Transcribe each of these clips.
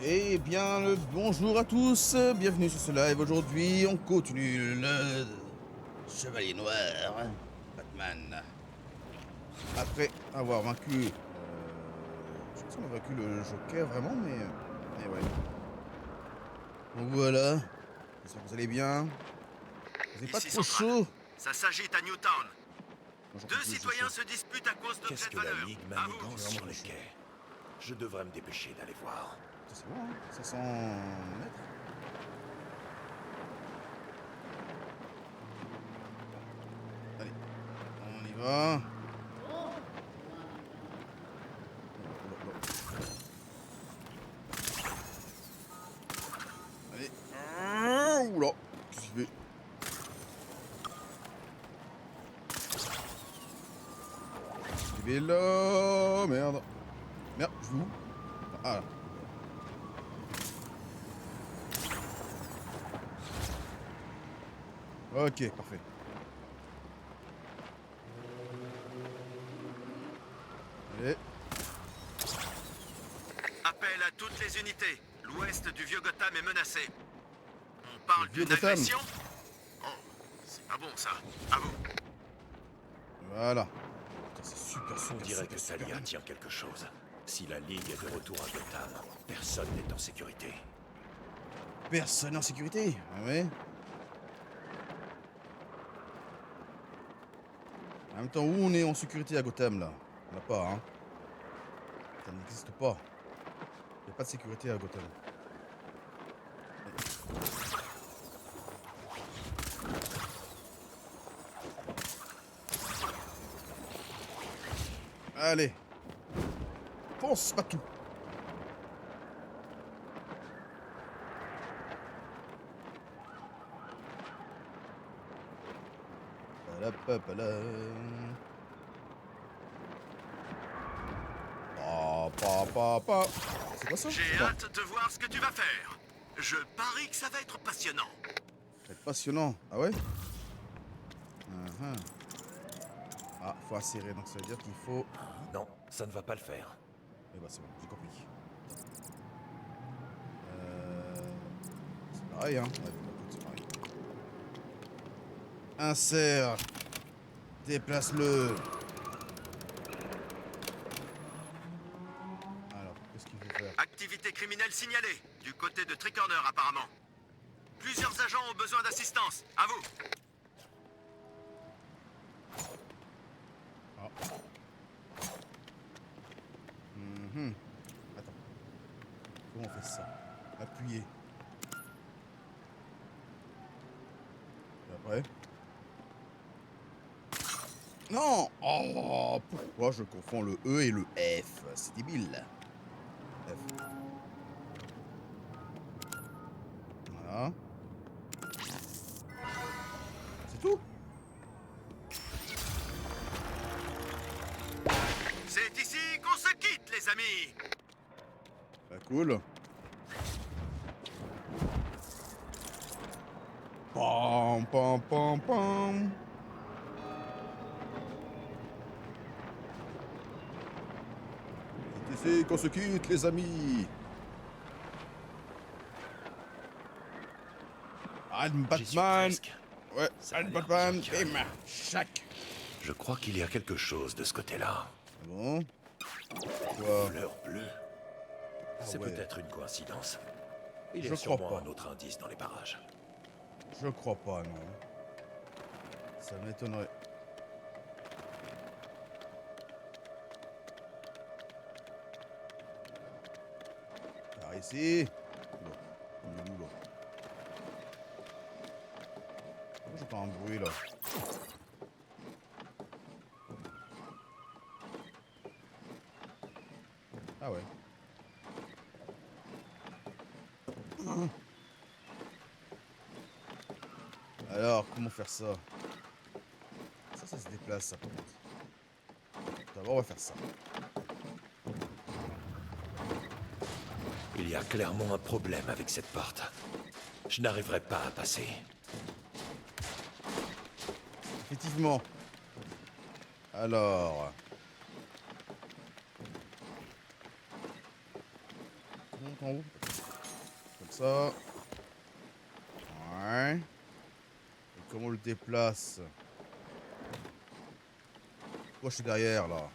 Eh bien, le bonjour à tous, bienvenue sur ce live. Aujourd'hui, on continue le Chevalier Noir, Batman. Après avoir vaincu, je sais pas si on a vaincu le Joker vraiment, mais ouais. Donc voilà, j'espère que vous allez bien. Vous n'êtes pas trop chaud. Ça s'agite à Newtown. Moi, j'en peux Deux plus, j'ai citoyens chaud. se disputent à cause d'objets Qu'est-ce de que la valeur. Ligue À vous. manigance sur les quais? Je devrais me dépêcher d'aller voir. Ça, c'est bon, hein, 500 mètres. Allez, on y va. Allez. Oula. Qu'est-ce qu'il fait? Je vais là. Merde. Merde, je vais où? Ah là. Ok, parfait. Allez. Appel à toutes les unités. L'ouest du vieux Gotham est menacé. On parle Le vieux d'une Gotham. agression? Oh, c'est pas bon ça. À vous. Voilà. Putain, c'est super, On super, dirait super, que super Talia bien. tient quelque chose. Si la Ligue est de retour à Gotham, personne n'est en sécurité. Personne en sécurité. Ah ouais. En même temps, où on est en sécurité à Gotham, là? On n'a pas, hein. Ça n'existe pas. Il n'y a pas de sécurité à Gotham. Allez. Fonce, pas tout. C'est quoi ça? J'ai hâte de voir ce que tu vas faire. Je parie que ça va être passionnant. Ça va être passionnant. Ah ouais? Ah, faut insérer, donc ça veut dire qu'il faut... Non, ça ne va pas le faire. Eh bah c'est bon, j'ai compris. C'est pareil, hein. Ouais, c'est pareil. Insère. Déplace-le. Alors, qu'est-ce qu'il faut faire? Activité criminelle signalée. Du côté de Tricorner apparemment. Plusieurs agents ont besoin d'assistance. À vous. Attends. Comment on fait ça? Appuyer. Et après? Non! Oh! Pourquoi je confonds le E et le F? C'est débile. F. Voilà. C'est tout? C'est ici qu'on se quitte, les amis. Bah cool. Pam pam pam pam. C'est ici qu'on se quitte, les amis. Anne J'y suis Batman. presque. Ouais, Ça a Anne l'air Batman. bien Et calme. chac. Je crois qu'il y a quelque chose de ce côté-là. Bon. Quoi? Fleur bleue. C'est ouais. peut-être une coïncidence. Il y Je a crois sûrement pas. un autre indice dans les parages. Je crois pas, non. Ça m'étonnerait. Par ici. Oula. On est où, là? Pourquoi j'entends un bruit, là? Ah ouais. Alors, comment faire ça? Ça se déplace, ça, par contre. D'abord, on va faire ça. Il y a clairement un problème avec cette porte. Je n'arriverai pas à passer. Effectivement. Alors... monte en haut. Comme ça. Ouais. Et comment on le déplace? Pourquoi je suis derrière, là?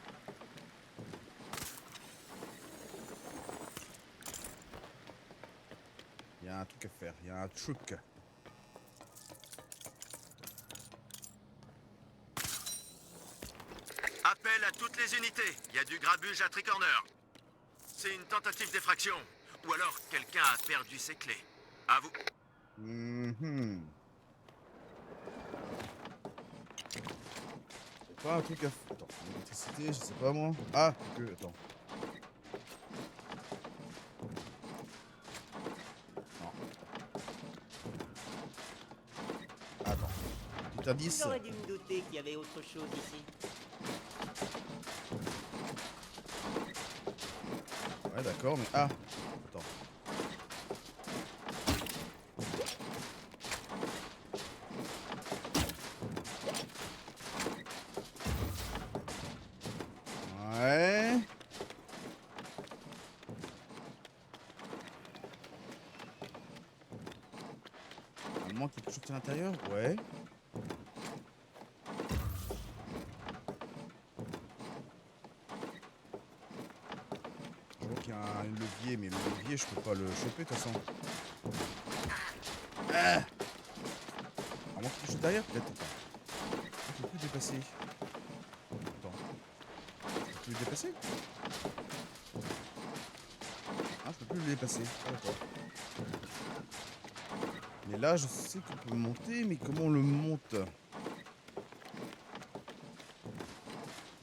Il y a un truc à faire. Il y a un truc. Appel à toutes les unités. Il y a du grabuge à Tricorner. C'est une tentative d'effraction. Ou alors quelqu'un a perdu ses clés. À vous. Mhm. C'est pas un truc à... Attends, l'électricité, je sais pas moi. Ah, que... Attends. Non. Attends. Petit indice. J'aurais dû me douter qu'il y avait autre chose ici. Ouais, d'accord, mais... Ah. Attends. Ouais. À moins qu'il y ait quelque chose à l'intérieur. Ouais. Je vois qu'il y a un levier, mais le levier, je peux pas le choper de toute façon. Ah. À moins qu'il y ait quelque chose derrière, peut-être. Attends. Je peux plus dépasser. Attends. Je peux plus le dépasser? Ah, je peux plus le dépasser. Ah, d'accord. Mais là, je sais qu'on peut monter, mais comment on le monte? Bah,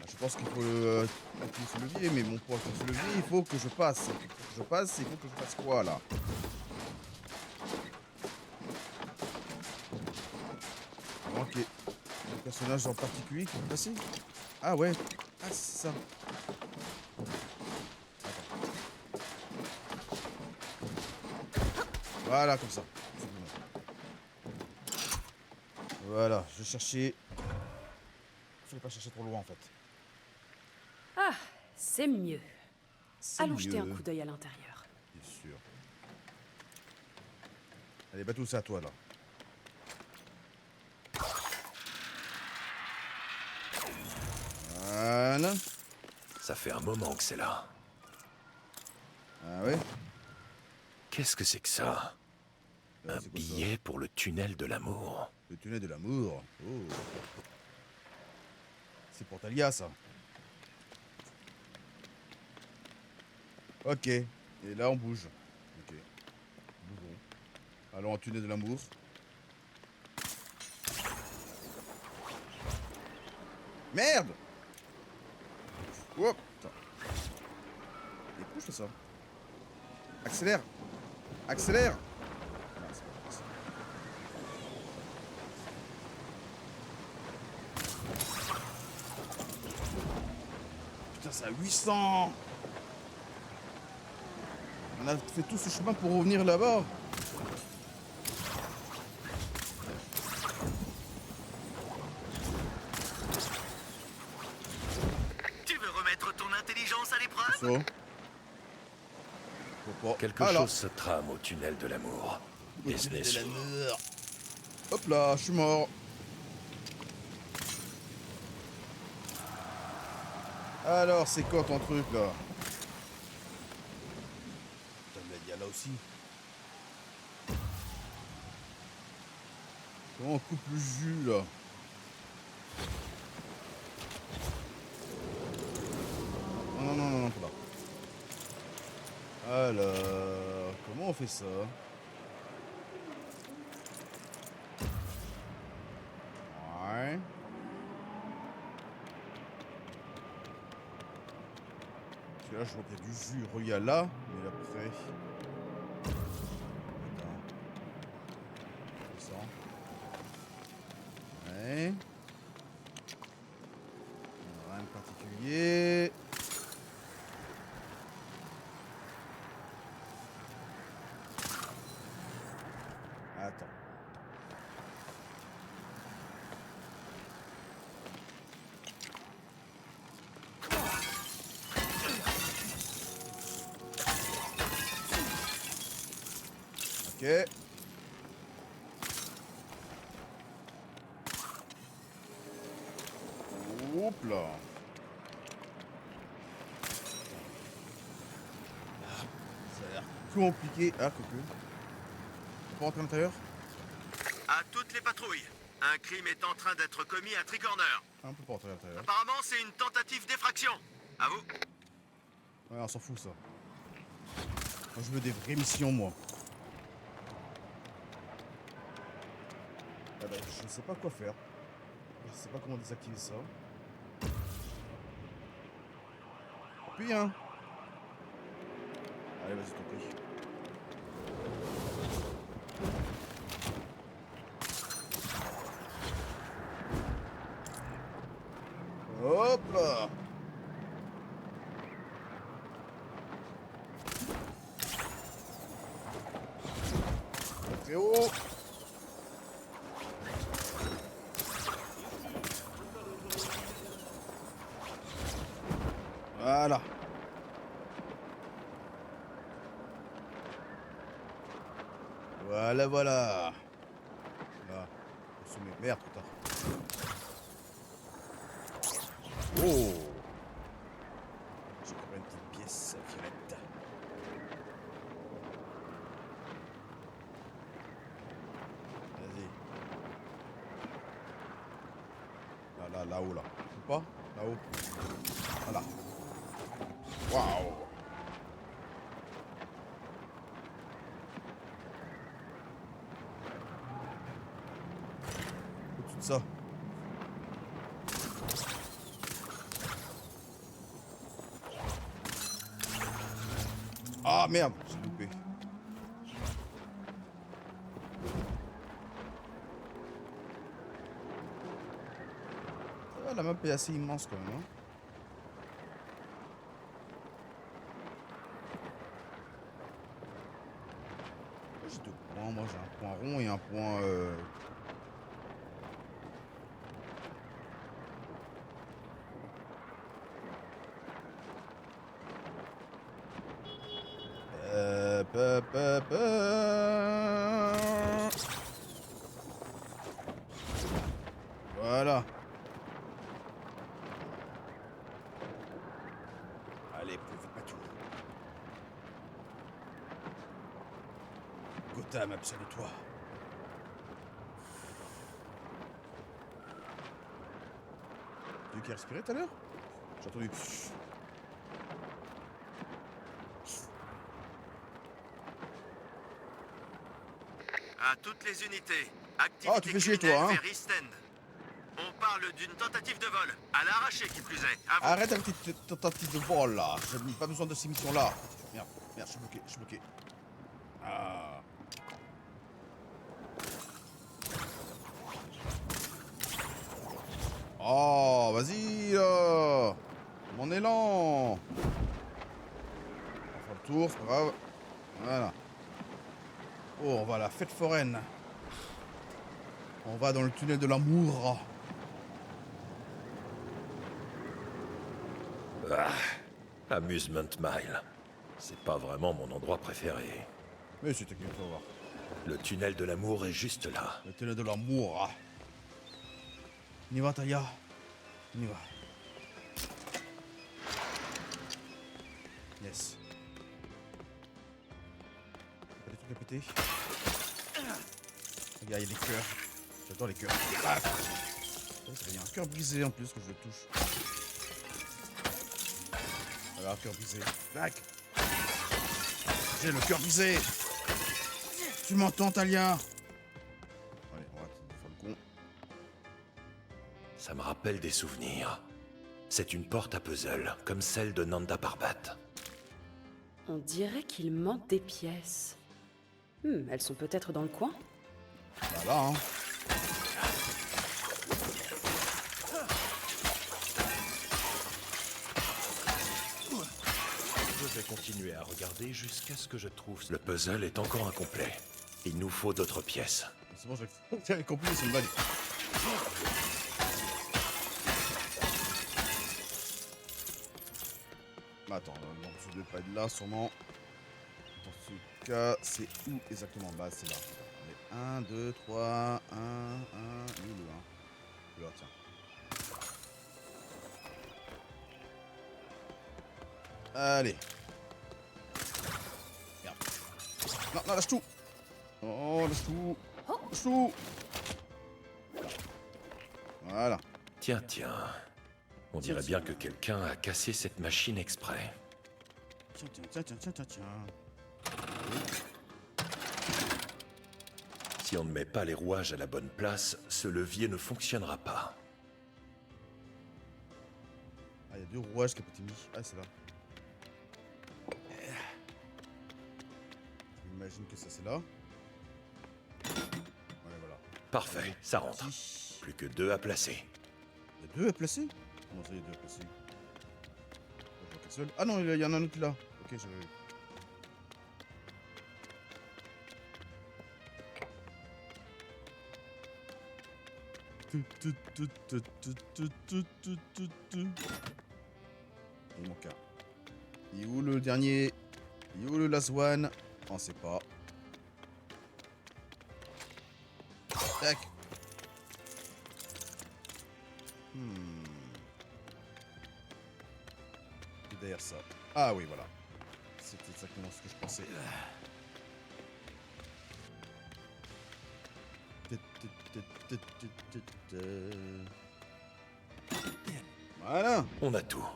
je pense qu'il faut activer ce levier, mais bon, pour activer ce levier, il faut que je passe. Pour que je passe, il faut que je fasse quoi, là? Ok. Un personnage en particulier qui peut passer? Ah ouais. Ah, c'est ça. Voilà, comme ça. Voilà, je cherchais... Je vais pas chercher trop loin, en fait. Ah, c'est mieux. C'est Allons jeter un mieux, coup d'œil à l'intérieur. bien sûr. Allez, Batou, c'est à toi, là. Voilà. Ça fait un moment que c'est là. Ah ouais? Qu'est-ce que c'est que ça? Un C'est quoi ça? billet pour le tunnel de l'amour. Le tunnel de l'amour. Oh. C'est pour Talia, ça. Ok. Et là, on bouge. Ok. Bougeons. Allons au tunnel de l'amour. Merde! Hop! Putain. Et pourquoi je fais ça? Accélère! Accélère! Non, c'est pas possible. Putain, c'est à 800! On a fait tout ce chemin pour revenir là-bas. Tu veux remettre ton intelligence à l'épreuve? Ça. Faut pas. Quelque Ah, là. chose se trame au tunnel de l'amour. Et ce n'est De la sûr. mort. Hop là, je suis mort. Alors, c'est quoi ton truc là? Putain, mais il y a là aussi. Comment on coupe le jus là? Non, non, non, non, pas là. Alors, comment on fait ça? Ouais. Parce que là, je vois qu'il y a du jus relié à là, mais après. Attends. Descends. Ouais. Rien de particulier. Attends. Ok. Hop là. Ça a l'air compliqué. Ah, coucou. On peut rentrer à l'intérieur? À toutes les patrouilles, un crime est en train d'être commis à Tricorner. Ah, on peut pas rentrer à l'intérieur. Apparemment, c'est une tentative d'effraction. À vous. Ouais, on s'en fout ça. Moi, je veux des vraies missions, moi. Ah bah, je sais pas quoi faire. Je sais pas comment désactiver ça. Puis, hein. Allez, vas-y, t'en prie. Hop là. Très haut. Voilà. Voilà, voilà. Là. On se met. Merde, trop tard. Oh. J'ai quand même une petite pièce violette. Vas-y. Là, là-haut, là. Ou pas? Là-haut. Voilà. Waouh. Au-dessus de ça. Ah merde, j'ai loupé. Ah, la map est assez immense quand même. Hein. J'ai deux points, moi j'ai un point rond et un point... pa. Voilà. Allez, plus vite, pas tout. Gotham, absolue-toi. Tu veux qu'il respirait tout à l'heure? J'ai entendu. À toutes les unités, activité Ah, tu fais chier, criminelle toi, hein. vers East End. On parle d'une tentative de vol, à l'arraché qui plus est. À vous. Arrête avec tes tentatives de vol là. J'ai pas besoin de ces missions là. Merde, merde, je suis bloqué. Ah. Oh, vas-y là. Mon élan. On va faire le tour, c'est pas grave. Voilà. Oh, on va à la fête foraine. On va dans le tunnel de l'amour. Amusement Mile. C'est pas vraiment mon endroit préféré. Mais c'est technique, faut voir. Le tunnel de l'amour est juste là. Le tunnel de l'amour. On y va, Talia. On y va. Yes. Pas des trucs à péter. Regarde, il y a des cœurs. J'adore les cœurs. Ah, il y a un cœur brisé en plus que je touche. Voilà, cœur brisé. Tac. J'ai le cœur brisé. Tu m'entends, Talia? Allez, on va faire le con. Ça me rappelle des souvenirs. C'est une porte à puzzle, comme celle de Nanda Parbat. On dirait qu'il manque des pièces. Elles sont peut-être dans le coin? Voilà, hein. Je vais continuer à regarder jusqu'à ce que je trouve... Le puzzle est encore incomplet. Il nous faut d'autres pièces. C'est bon, j'avais compris, c'est une blague. Bah, attends, donc je devais pas être là sûrement. Dans ce cas, c'est où exactement? Bah, c'est là. Allez, 1, 2, 3, 1, 1, où le 1? Là, tiens. Allez. Merde. Non, non, lâche tout. Oh, lâche tout. Lâche tout. Voilà. Tiens, tiens. On dirait bien que quelqu'un a cassé cette machine exprès. Tiens, tiens, tiens, tiens, tiens, tiens. Si on ne met pas les rouages à la bonne place, ce levier ne fonctionnera pas. Ah, il y a 2 rouages qui ont été mis. Ah, c'est là. J'imagine que ça, c'est là. Ouais, voilà. Parfait, ça rentre. Ici. Plus que 2 à placer. Il y a 2 à placer? Comment ça, il y a 2 à placer? Je vois qu'un seul. Ah non, il y en a un autre là. Ok, j'avais vu. Il manque un. Et où le dernier? Et où le last one? On sait pas. Tac. Et derrière ça. Ah oui, voilà. C'est exactement ce que je pensais. Voilà. On a tout.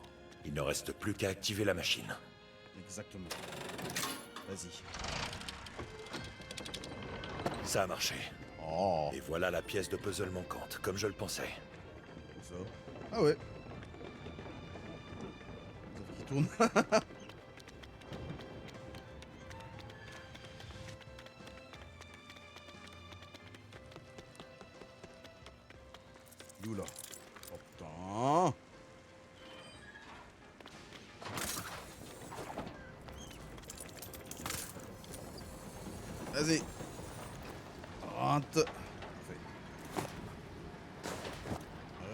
Il ne reste plus qu'à activer la machine. Exactement. Vas-y. Ça a marché. Oh. Et voilà la pièce de puzzle manquante, comme je le pensais. Comme ça. Ah ouais. Ça qui tourne. Il est où là? Oh putain. Vas-y. 30. Parfait.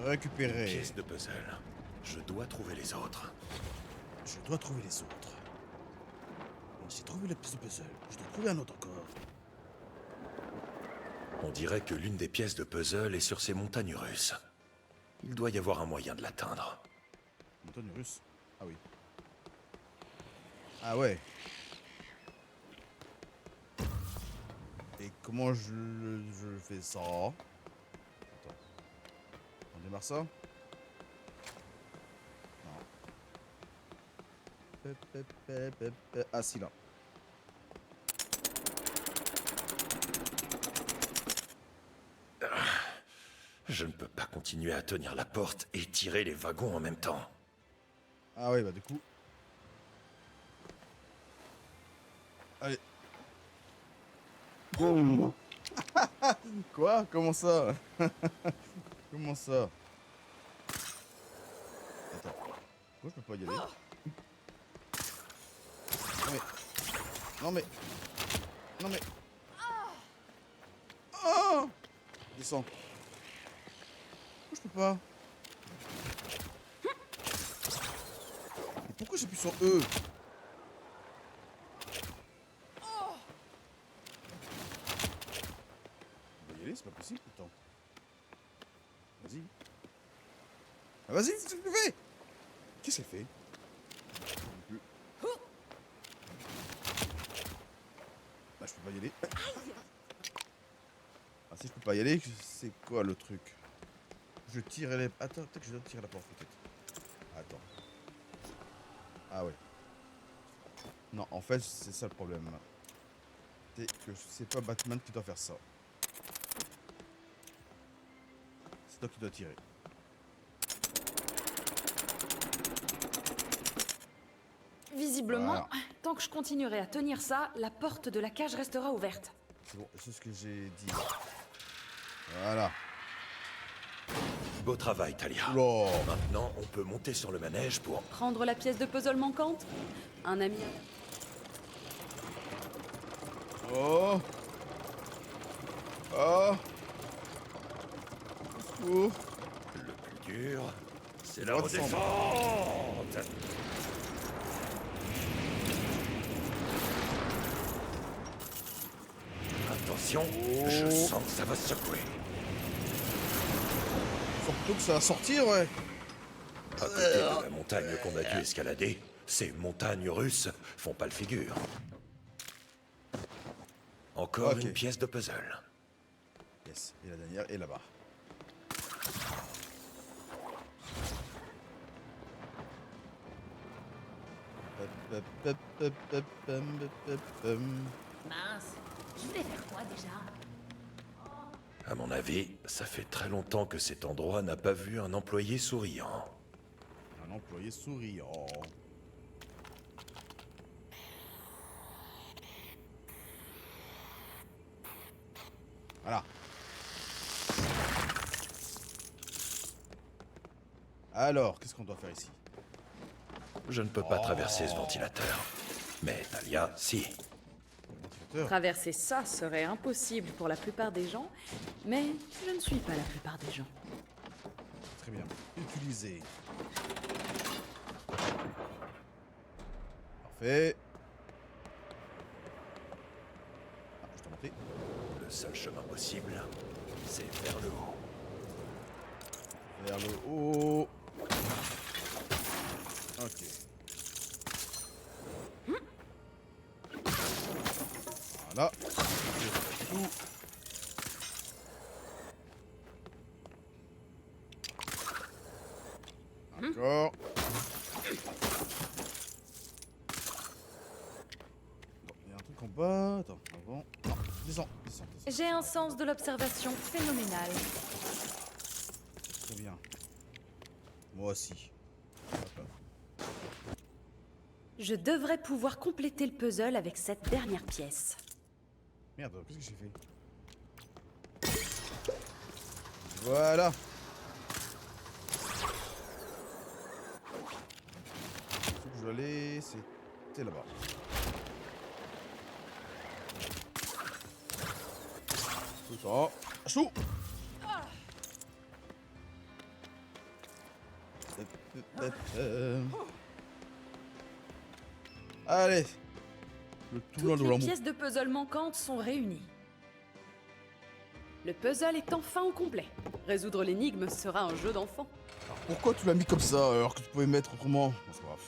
Récupérer. Pièce de puzzle. Je dois trouver les autres. Je dois trouver les autres. Bon, j'ai trouvé la pièce de puzzle. Je dois trouver un autre encore. On dirait que l'une des pièces de puzzle est sur ces montagnes russes. Il doit y avoir un moyen de l'atteindre. Montagne russe. Ah oui. Ah ouais. Et comment je fais ça? Attends. On démarre ça? Non. Ah si là. Je ne peux pas continuer à tenir la porte et tirer les wagons en même temps. Ah ouais, bah du coup. Allez. Boum. Quoi? Comment ça? Comment ça? Attends. Pourquoi je peux pas y aller? Non mais... Non mais... Non mais... Oh! Descends. Pourquoi je peux pas? Et pourquoi j'appuie sur E? On va y aller, c'est pas possible pourtant. Vas-y. Ah, vas-y, qu'est-ce que tu fais? Qu'est-ce qu'elle fait? Bah, je peux pas y aller. Ah, si je peux pas y aller, c'est quoi le truc? Je tire les... Attends, peut-être que je dois tirer la porte, peut-être. Attends. Ah ouais. Non, en fait, c'est ça le problème. C'est que c'est pas Batman qui doit faire ça. C'est toi qui dois tirer. Visiblement, Voilà. tant que je continuerai à tenir ça, la porte de la cage restera ouverte. C'est bon, c'est ce que j'ai dit. Voilà. Beau travail, Talia. Oula. Maintenant, on peut monter sur le manège pour... Prendre la pièce de puzzle manquante? Un ami. Oh. Oh. Au secours. Le plus dur, c'est la Redescendre. redescente. Attention, je sens que ça va secouer. Faut plutôt que ça va sortir, ouais. À côté de la montagne qu'on a dû escalader, ces montagnes russes font pas le figure. Encore Ok. une pièce de puzzle. Yes. Et la dernière est là-bas. Mince, je voulais faire quoi déjà? À mon avis, ça fait très longtemps que cet endroit n'a pas vu un employé souriant. Un employé souriant. Voilà. Alors, qu'est-ce qu'on doit faire ici? Je ne peux pas traverser ce ventilateur. Mais Talia, si. Ventilateur. Traverser ça serait impossible pour la plupart des gens, mais je ne suis pas la plupart des gens. Très bien. Utiliser. Parfait. Ah, je t'ai monté. Le seul chemin possible, c'est vers le haut. Vers le haut. Ok. Voilà. Tout. D'accord. Bon, il y a un truc en bas. Attends, avant. Non, descends, descends, descends. J'ai un sens de l'observation phénoménal. Très bien. Moi aussi. Hop là. Je devrais pouvoir compléter le puzzle avec cette dernière pièce. Merde, qu'est-ce que j'ai fait? Voilà. Faut que je dois aller, c'était là-bas. Tout ça. Chou. Allez. Le tout long de Toutes les l'amour. pièces de puzzle manquantes sont réunies. Le puzzle est enfin au complet. Résoudre l'énigme sera un jeu d'enfant. Pourquoi tu l'as mis comme ça alors que tu pouvais mettre autrement? Bon, c'est pas grave.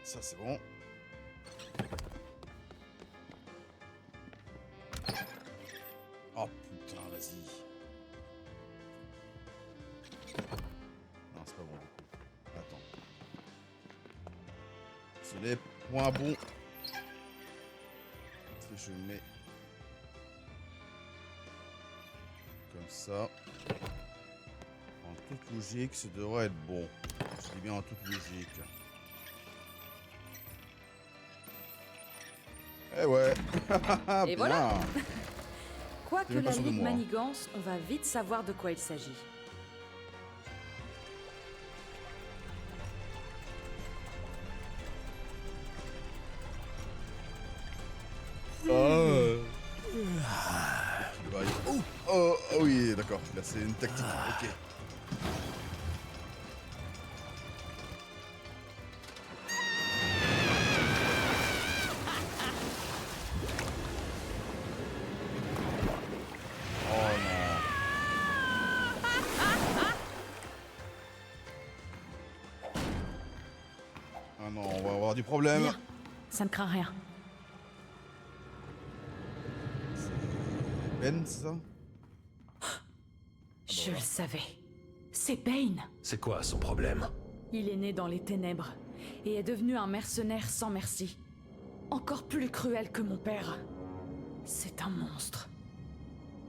Ça c'est bon. Oh putain, vas-y. Non, c'est pas bon du coup. Attends. C'est les points bons. Si je mets comme ça. En toute logique, ça devrait être bon. Je dis bien en toute logique. Eh ouais. Et Bien. voilà. Quoique T'es même pas la sûr de Ligue moi, hein. manigance, on va vite savoir de quoi il s'agit. Oh, oh, oh oui, d'accord. Là, c'est une tactique. Ok. Oh non. avoir du problème. Viens, ça ne craint rien. Ben, c'est ça? Je le savais. C'est Bane. C'est quoi son problème? Il est né dans les ténèbres et est devenu un mercenaire sans merci. Encore plus cruel que mon père. C'est un monstre.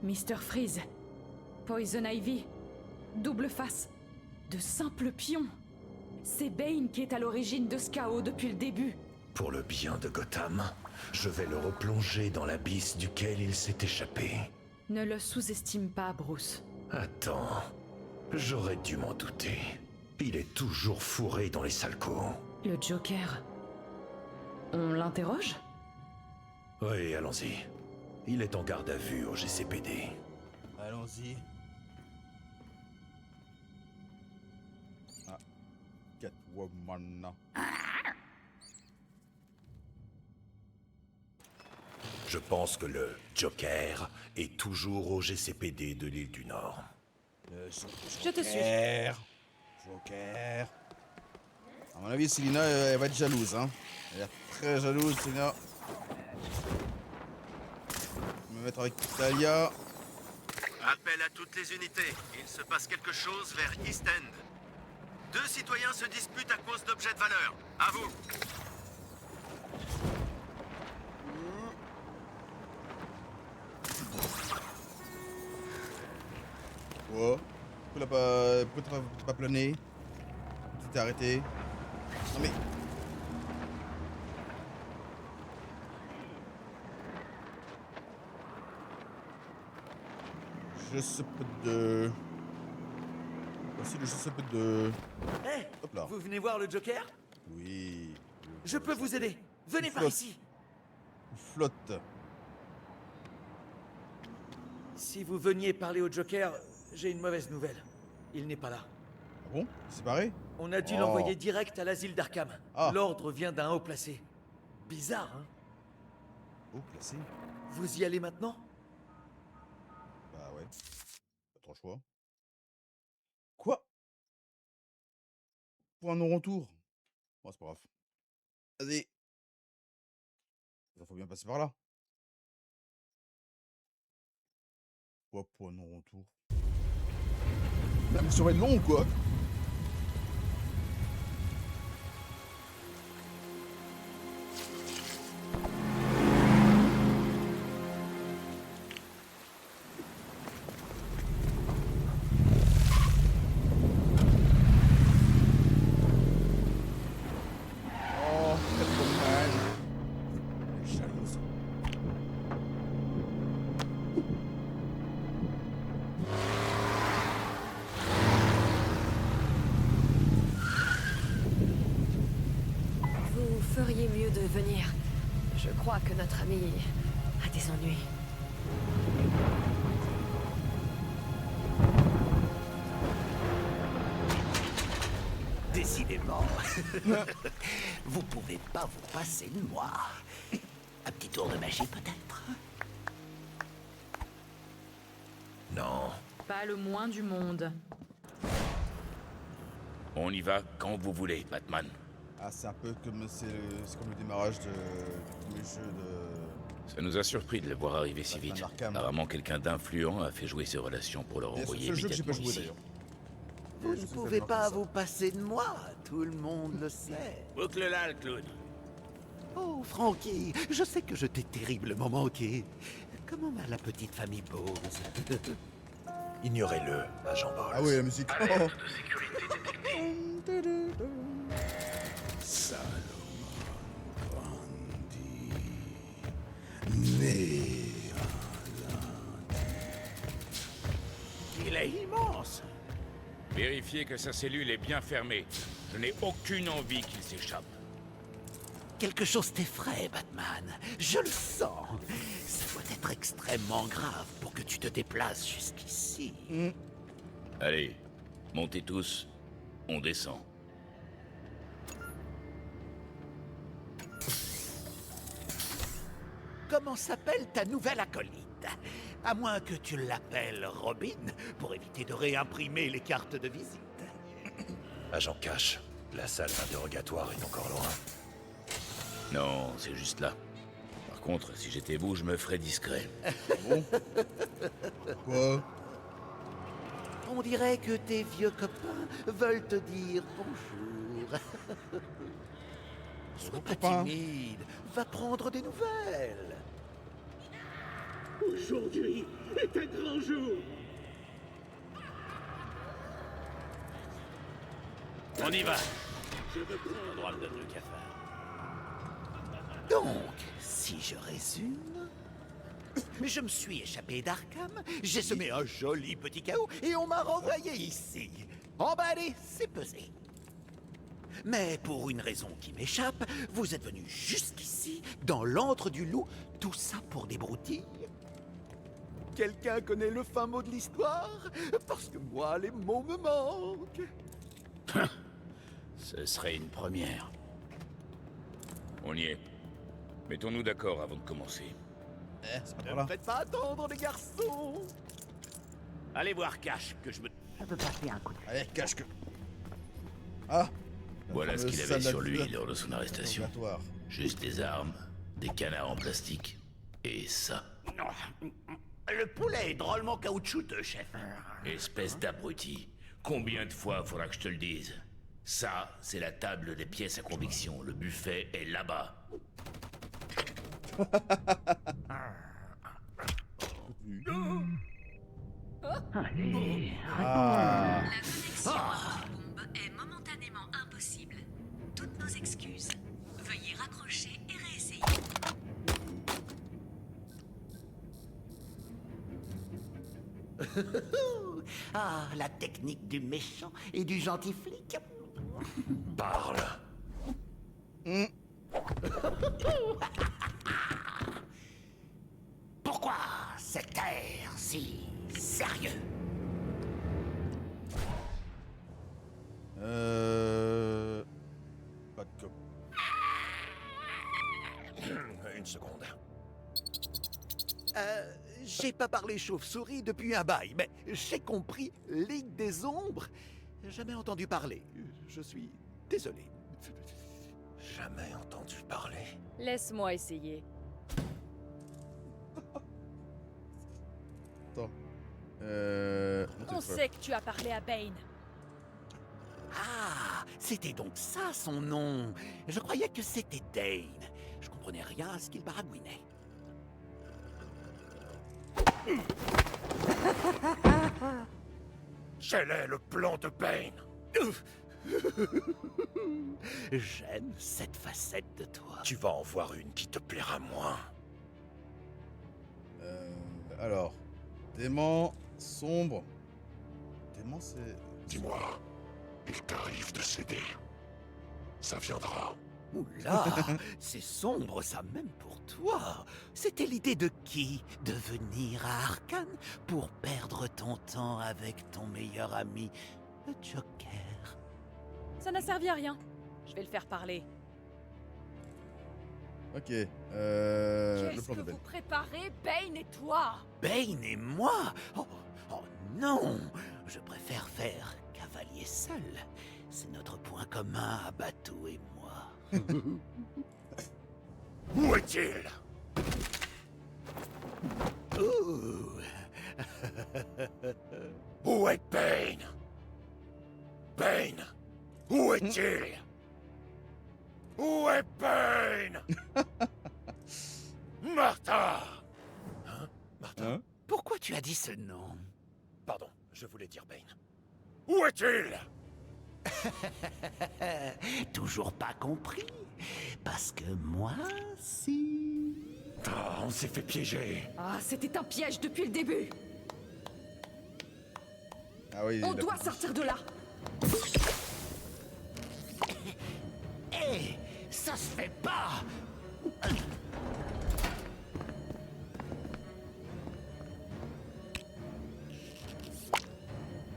Mr. Freeze, Poison Ivy, Double Face, de simples pions. C'est Bane qui est à l'origine de ce chaos depuis le début. Pour le bien de Gotham, je vais le replonger dans l'abysse duquel il s'est échappé. Ne le sous-estime pas, Bruce. Attends, j'aurais dû m'en douter. Il est toujours fourré dans les salcos. Le Joker. On l'interroge? Oui, allons-y. Il est en garde à vue au GCPD. Allons-y. Ah. Catwoman. Je pense que le Joker est toujours au GCPD de l'île du Nord. Je te suis. Joker. À mon avis, Selina, elle va être jalouse, hein. Elle est très jalouse, Selina. Je vais me mettre avec Talia. Appel à toutes les unités. Il se passe quelque chose vers East End. 2 citoyens se disputent à cause d'objets de valeur. À vous. Quoi? Pourquoi t'as pas plané? Tu t'es arrêté? Non mais... Je sais pas de... Voici le je sais pas de... Hé, Hop là. vous venez voir le Joker? Oui... Je peux vous aider. Venez par Flotte. ici. Flotte. Si vous veniez parler au Joker, j'ai une mauvaise nouvelle. Il n'est pas là. Ah bon? C'est barré? On a dû Oh. l'envoyer direct à l'asile d'Arkham. Ah. L'ordre vient d'un haut placé. Bizarre, hein? Oh, placé. Vous y allez maintenant? Bah ouais. Pas trop le choix. Quoi? Pour un non-retour? Bon, c'est pas grave. Vas-y. Ça faut bien passer par là. Quoi pour un non-retour? La mission va être longue, quoi. Oh, Catwoman. Elle est jalouse. Vous feriez mieux de venir. Je crois que notre ami a des ennuis. Décidément, vous pouvez pas vous passer de moi. Un petit tour de magie peut-être? Non. Pas le moins du monde. On y va quand vous voulez, Batman. Ah, c'est un peu comme c'est comme le démarrage du premier jeu de... Ça nous a surpris de le voir arriver si Batman vite. Arkham. Apparemment, quelqu'un d'influent a fait jouer ses relations pour le Et c'est le renvoyer seul jeu que j'ai pas immédiatement joué ici. d'ailleurs. Vous Je ne sais pouvez seulement pas comme ça. vous passer de moi, tout le monde le sait. Boucle-la, le clown. Oh, Frankie, je sais que je t'ai terriblement manqué. Comment va la petite famille Bowles? Ignorez-le, agent Bowles. Ah oui, la musique. Alerte de sécurité détectée. Il est immense. Vérifiez que sa cellule est bien fermée. Je n'ai aucune envie qu'il s'échappe. Quelque chose t'effraie, Batman. Je le sens. Ça doit être extrêmement grave pour que tu te déplaces jusqu'ici. Allez, montez tous. On descend. Comment s'appelle ta nouvelle acolyte? À moins que tu l'appelles Robin, pour éviter de réimprimer les cartes de visite. Agent Cash, la salle d'interrogatoire est encore loin. Non, c'est juste là. Par contre, si j'étais vous, je me ferais discret. Bon. Quoi? On dirait que tes vieux copains veulent te dire bonjour. Sois pas copain. timide, va prendre des nouvelles. Aujourd'hui est un grand jour. On y va. Je veux prendre Le droit me donne le cafard. Donc, si je résume, je me suis échappé d'Arkham, j'ai semé un joli petit chaos et on m'a renvoyé ici. Emballé, c'est pesé. Mais pour une raison qui m'échappe, vous êtes venu jusqu'ici, dans l'antre du loup, tout ça pour des broutilles. Quelqu'un connaît le fin mot de l'histoire? Parce que moi, les mots me manquent. Ce serait une première. On y est. Mettons-nous d'accord avant de commencer. C'est pas Ne par me là. faites pas attendre, les garçons. Allez voir Cash, que je me... Je peux passer un coup de Allez, cache que. Ah. Voilà ce qu'il avait sur lui lors de son arrestation. Obligatoire. Juste des armes, des canards en plastique, et ça. Le poulet est drôlement caoutchouteux, chef. Espèce d'abruti. Combien de fois faudra que je te le dise? Ça, c'est la table des pièces à conviction. Le buffet est là-bas. Ah. La connexion à votre bombe est momentanément impossible. Toutes nos excuses. Veuillez raccrocher et réessayer. Ah, la technique du méchant et du gentil flic. Parle. Pourquoi cet air si sérieux? Pas de cop. Une seconde. J'ai pas parlé chauve-souris depuis un bail, mais j'ai compris Ligue des Ombres. Jamais entendu parler. Je suis désolé. Jamais entendu parler. Laisse-moi essayer. Attends. On sait que tu as parlé à Bane. Ah, c'était donc ça son nom. Je croyais que c'était Dane. Je comprenais rien à ce qu'il baragouinait. Quel est le plan de Bane? J'aime cette facette de toi. Tu vas en voir une qui te plaira moins. Alors. Dément sombre. Dément, c'est. Dis-moi, il t'arrive de céder. Ça viendra. Oula, c'est sombre ça même pour toi. C'était l'idée de qui de venir à Arkham pour perdre ton temps avec ton meilleur ami, le Joker. Ça n'a servi à rien. Je vais le faire parler. Ok. Le Qu'est-ce plan que de Ben. vous préparez, Bane et toi? Bane et moi? Oh non, je préfère faire cavalier seul. C'est notre point commun à Batou et moi. Où est-il? Ouh. Où est Bane? Bane, où est-il? Où est Bane? Martha! Hein? Martha? Hein? Pourquoi tu as dit ce nom? Pardon, je voulais dire Bane. Où est-il? Toujours pas compris? Parce que moi, si... Ah, on s'est fait piéger. Ah, c'était un piège depuis le début. Ah oui. On il a- doit sortir de là. Hé, ça se fait pas!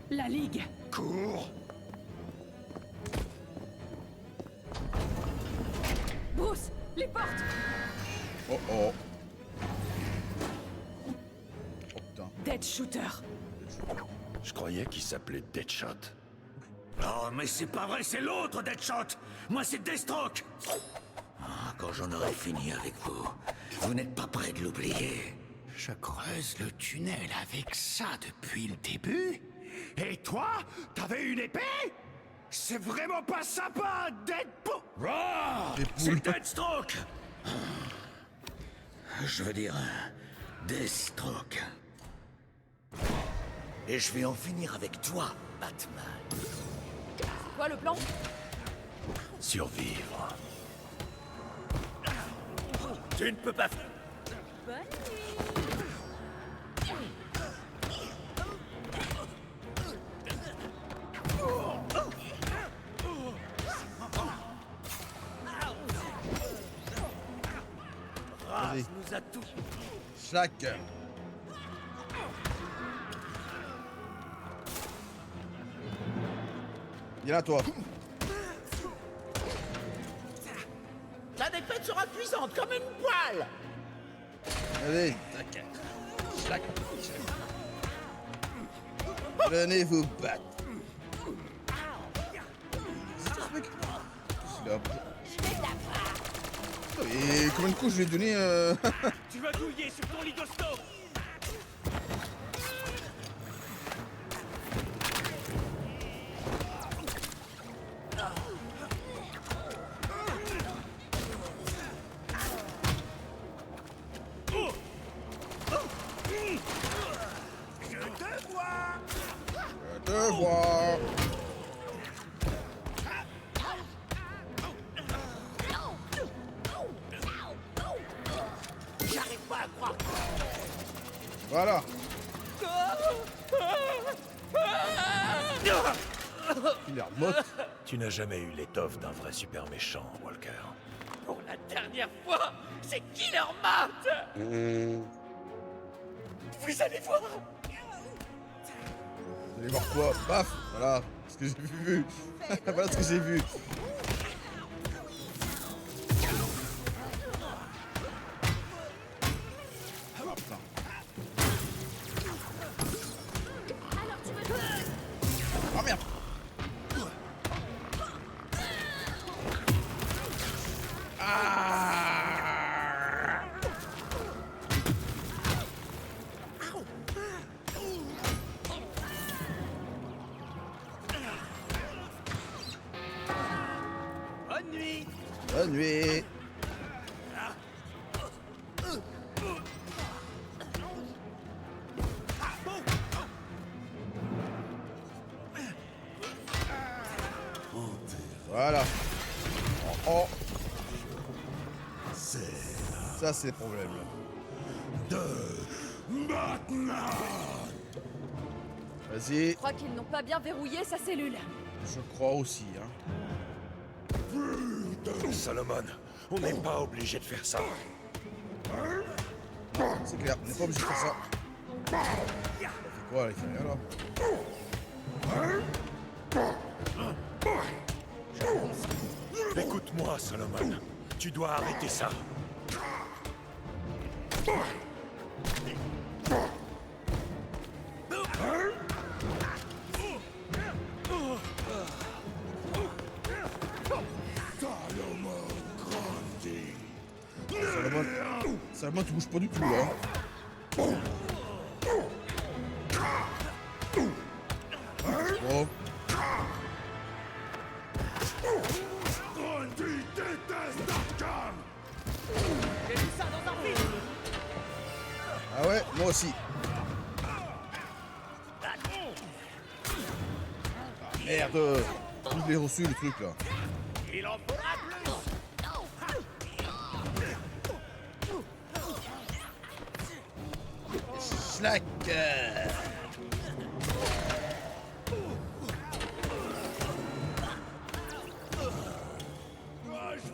La Ligue. Cours! Bruce, les portes. Oh oh. Oh putain. Dead Shooter. Je croyais qu'il s'appelait Deadshot. Oh, mais c'est pas vrai, c'est l'autre Deadshot. Moi, c'est Deathstroke. quand j'en aurai fini avec vous. Vous n'êtes pas prêt de l'oublier. Je creuse le tunnel avec ça depuis le début. Et toi, t'avais une épée? C'est vraiment pas sympa d'être pour... Oh, c'est Deathstroke. Je veux dire... Deathstroke. Et je vais en finir avec toi, Batman. C'est quoi le plan? Survivre. Tu ne peux pas... Vas-y. nous a tout... Schlack. Viens là, toi. Ta défaite sera puissante comme une poêle. Allez, tac. Schlack. Venez vous battre. C'est quoi ce mec? Il a... Et combien de coups je lui ai donné Tu vas douiller sur ton ligosto. Je te vois. J'arrive pas à croire. Voilà. Il est remote. Tu n'as jamais eu l'étoffe d'un vrai super méchant, Walker. Pour la dernière fois, c'est Killer Matt. Vous allez voir. Vous allez voir quoi? Paf. Voilà ce que j'ai vu. Voilà ce que j'ai vu. Oh merde. Ah. Bonne nuit. Bonne nuit. Voilà. Oh, oh. Ça, c'est le problème. Vas-y. Je crois qu'ils n'ont pas bien verrouillé sa cellule. Je crois aussi, hein. Solomon, on n'est pas obligé de faire ça. C'est clair, on n'est pas obligé de faire ça. Il fait quoi là? Il fait rien là. Écoute-moi, Solomon. Tu dois arrêter ça. Salomon, tu bouges pas du tout là. Bon. Ah ouais, moi aussi. Ah, merde. Je l'ai reçu le truc là. Il en faudra plus. Slack. Je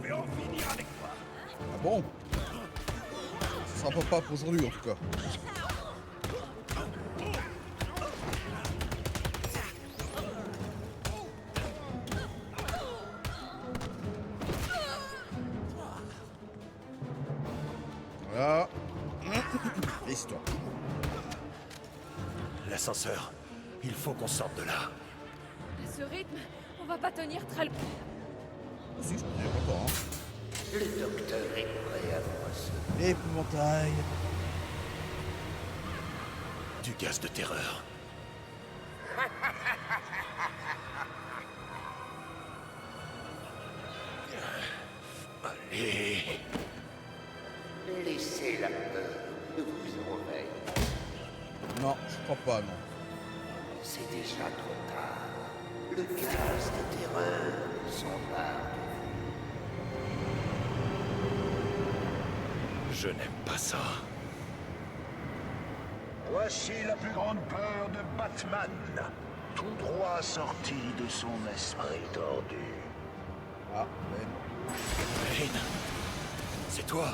vais en finir avec toi. Ah bon? Ce sera pas pour aujourd'hui en tout cas. Voilà. Histoire. L'ascenseur. Il faut qu'on sorte de là. À ce rythme, on va pas tenir très longtemps. Si, je peux dire longtemps, hein. Le docteur est prêt à vous recevoir. Épouvantail. Du gaz de terreur. Allez. Laissez la peur vous envahir. Non, je crois pas, non. C'est déjà trop tard. Le gaz de terreur s'empare. Je n'aime pas ça. Voici la plus grande peur de Batman, tout droit sorti de son esprit tordu. Ah, Bane, c'est toi.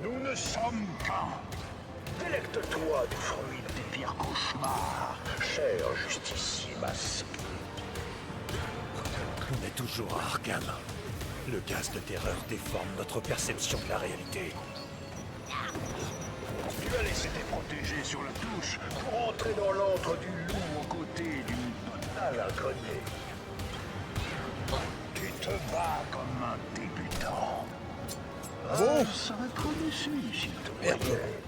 Nous ne sommes qu'un. Délecte-toi du fruit de tes pires cauchemars, cher justicier masqué. On est toujours à Arkham. Le gaz de terreur déforme notre perception de la réalité. Tu as laissé tes protégés sur la touche pour entrer dans l'antre du loup aux côtés d'une totale inconnue. Tu te bats comme un débutant. bon? Je serais trop déçu s'il te Merde. plaît.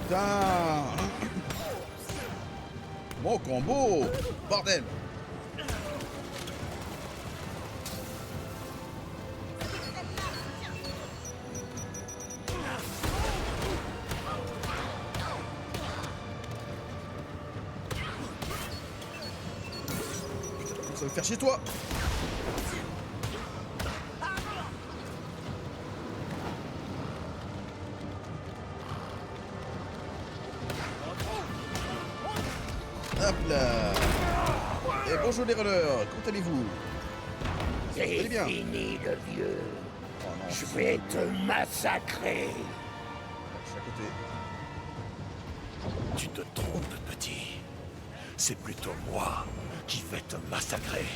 Putain. Bon combo. Bordel. Ça va faire chez toi. Hop là. Et bonjour les rollers, comment allez-vous? C'est allez bien? fini le vieux. Oh non, Je vais te massacrer. je suis à côté. Tu te trompes, petit. C'est plutôt moi qui vais te massacrer.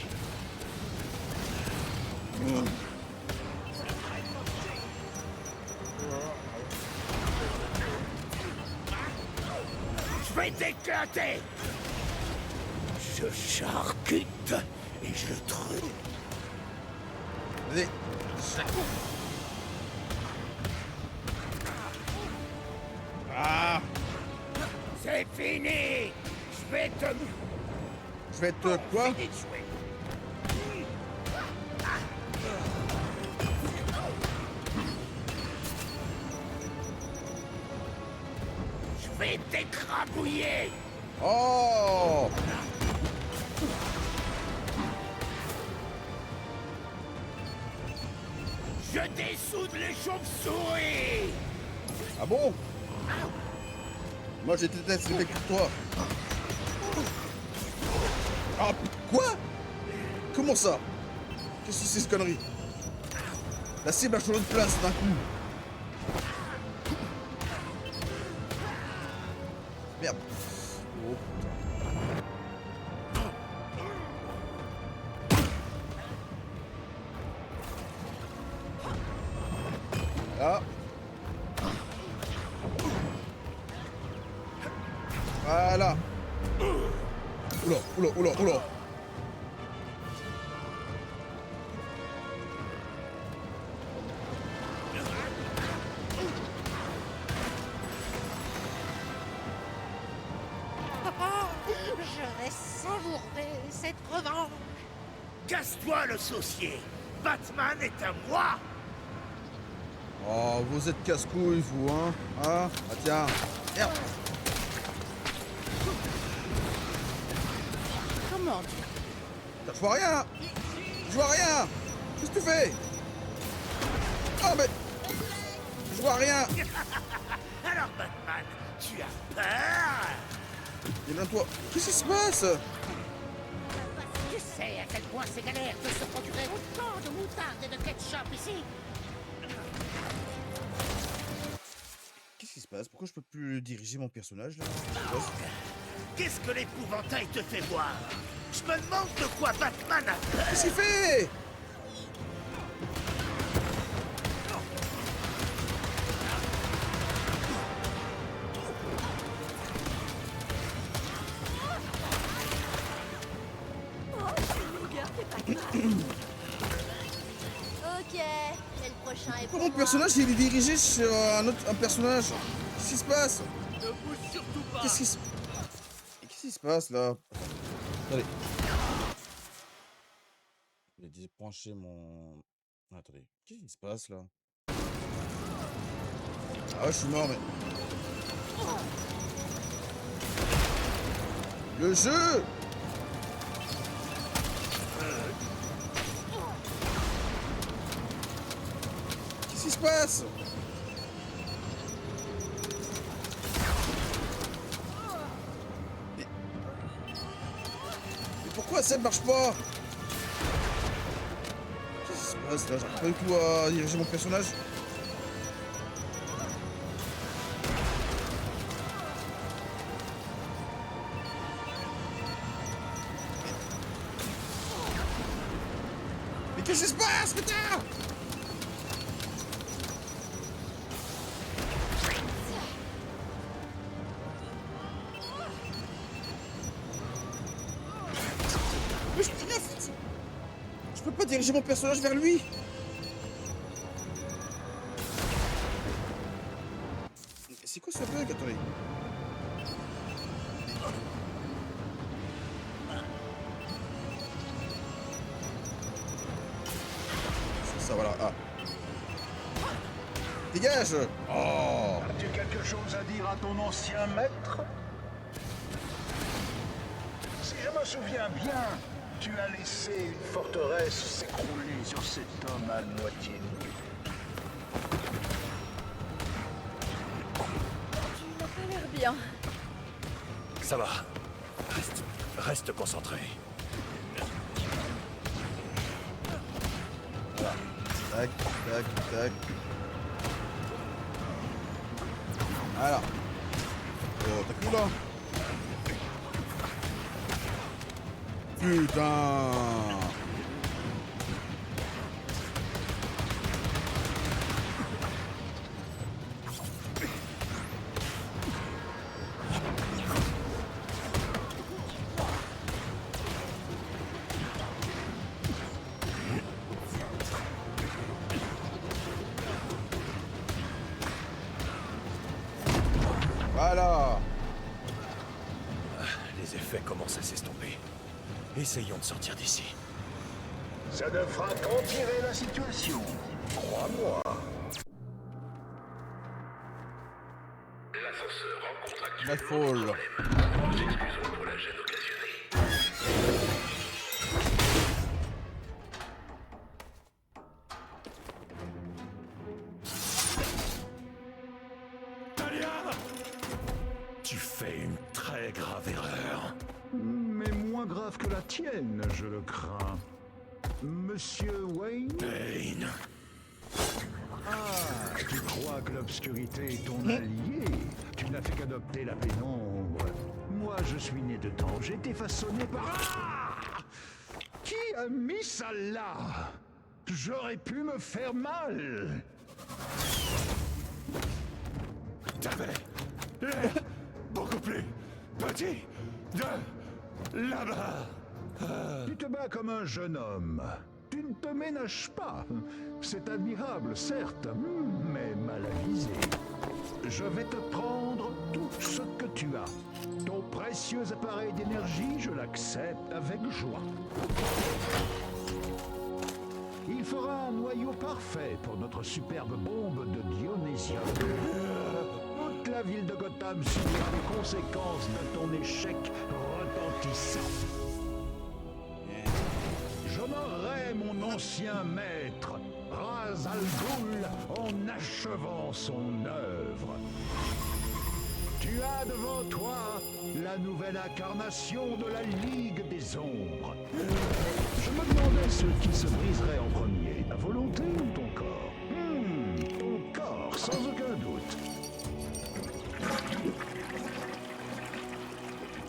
Je vais t'éclater. Je charcute et je tue. Vas-y. Ah, C'est fini. Je vais te... je vais te quoi? détruire. Je vais t'écrabouiller. Oh! Je dessoude les chauves-souris. Ah bon? Moi je déteste les mecs pour toi. Ah, quoi? Comment ça? Qu'est-ce que c'est ce connerie? La cible a changé de place d'un coup. Merde. Oh putain. Là. Voilà. Oula, oula, oula, oula. Je vais savourer cette revanche. Casse-toi le saucier. Batman est à moi. Oh, vous êtes casse-couilles, vous, hein? Ah, tiens. Merde. Comment Je vois rien. Je vois rien. Qu'est-ce que tu fais? Ah, mais... Je vois rien. Alors Batman, tu as peur? Viens-toi. Qu'est-ce qui se passe? Tu sais à quel point c'est galère de se procurer autant de moutarde et de ketchup ici? Qu'est-ce qui se passe? Pourquoi je peux plus diriger mon personnage, là? Qu'est-ce que l'épouvantail te fait voir? Je me demande de quoi Batman a peur. Qu'est-ce qu'il fait? prochain est Pourquoi pour mon personnage il est dirigé sur un personnage? Qu'est-ce qui se passe? Ne bouge surtout pas. Qu'est-ce qui se passe là? Attendez. Je vais débrancher mon... Attendez, qu'est-ce qui se passe là? Ah ouais, je suis mort, mais... Le jeu! Qu'est-ce qui se passe? Mais pourquoi ça ne marche pas? Qu'est-ce qui se passe là? J'arrive pas du tout à diriger mon personnage. Mais qu'est-ce qui se passe, putain? Mais je peux rien faire. Je peux pas diriger mon personnage vers lui. C'est quoi ce bug? Attendez. C'est ça, voilà. Ah. Dégage! Oh! As-tu quelque chose à dire à ton ancien maître? Si je me souviens bien, tu as laissé une forteresse s'écrouler sur cet homme à moitié nu. Tu n'as pas l'air bien. Ça va. Reste concentré. Voilà. Tac, tac, tac. Voilà. Oh, t'as cru là? Putain! Voilà! Les effets commencent à s'estomper. Essayons de sortir d'ici. Ça ne fera qu'empirer la situation. Crois-moi. L'ascenseur rencontre Nightfall. Nous nous excusons pour la gêne occasionnée. Talia! Tu fais une très grave erreur. Mais moins grave que la tienne, je le crains. Monsieur Wayne? Bane. Ah, tu crois que l'obscurité est ton allié? Tu n'as fait qu'adopter la pénombre. Moi, je suis né dedans. J'ai été façonné par... Ah! Qui a mis ça là? J'aurais pu me faire mal. T'avais beaucoup plus petit de là-bas. Tu te bats comme un jeune homme. Tu ne te ménages pas. C'est admirable, certes, mais mal avisé. Je vais te prendre tout ce que tu as. Ton précieux appareil d'énergie, je l'accepte avec joie. Il fera un noyau parfait pour notre superbe bombe de Dionysium. Toute la ville de Gotham subira les conséquences de ton échec retentissant. J'honorerai mon ancien maître, Ra's al Ghul, en achevant son œuvre. Tu as devant toi la nouvelle incarnation de la Ligue des Ombres. Je me demandais ce qui se briserait en premier, ta volonté ou ton corps? Ton corps, sans aucun doute.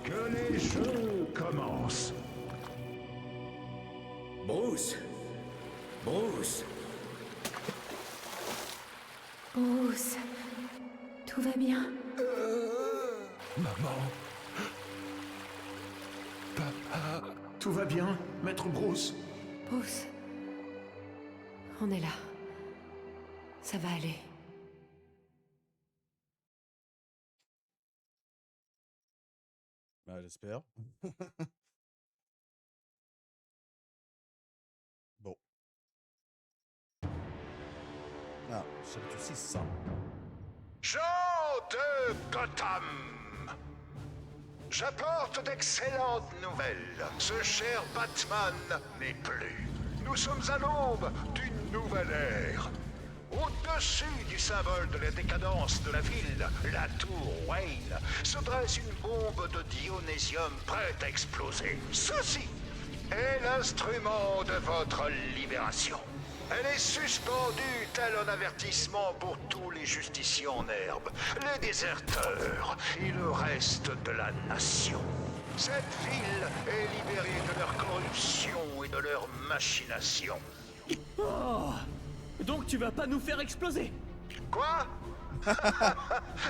Que les jeux commencent. Bruce! Bruce! Bruce, tout va bien? Maman. Papa. Tout va bien, Maître Bruce? Bruce, on est là. Ça va aller. Bah, j'espère. Bon. Ah, chapitre 6, ça. Gens de Gotham! J'apporte d'excellentes nouvelles. Ce cher Batman n'est plus. Nous sommes à l'aube d'une nouvelle ère. Au-dessus du symbole de la décadence de la ville, la tour Wayne, se dresse une bombe de dionysium prête à exploser. Ceci est l'instrument de votre libération. Elle est suspendue tel un avertissement pour tous les justiciers en herbe, les déserteurs et le reste de la nation. Cette ville est libérée de leur corruption et de leur machination. Oh! Donc tu vas pas nous faire exploser? Quoi?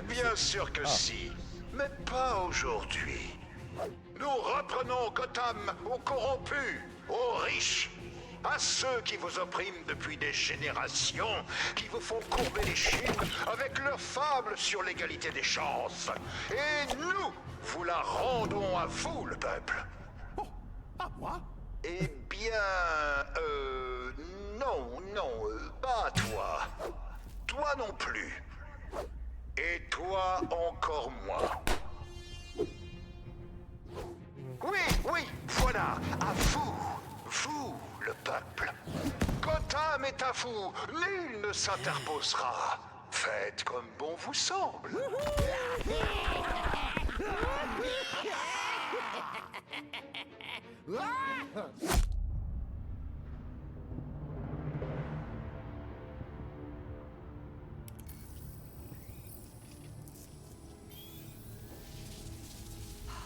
Bien sûr que si, mais pas aujourd'hui. Nous reprenons Gotham aux corrompus, aux riches, à ceux qui vous oppriment depuis des générations, qui vous font courber les chines avec leurs fables sur l'égalité des chances. Et nous, vous la rendons à vous, le peuple. Oh, à moi? Eh bien, non, pas à toi. Toi non plus. Et toi encore moins. Oui, voilà, à vous, le peuple. Gotham est à vous, nul ne s'interposera. Faites comme bon vous semble.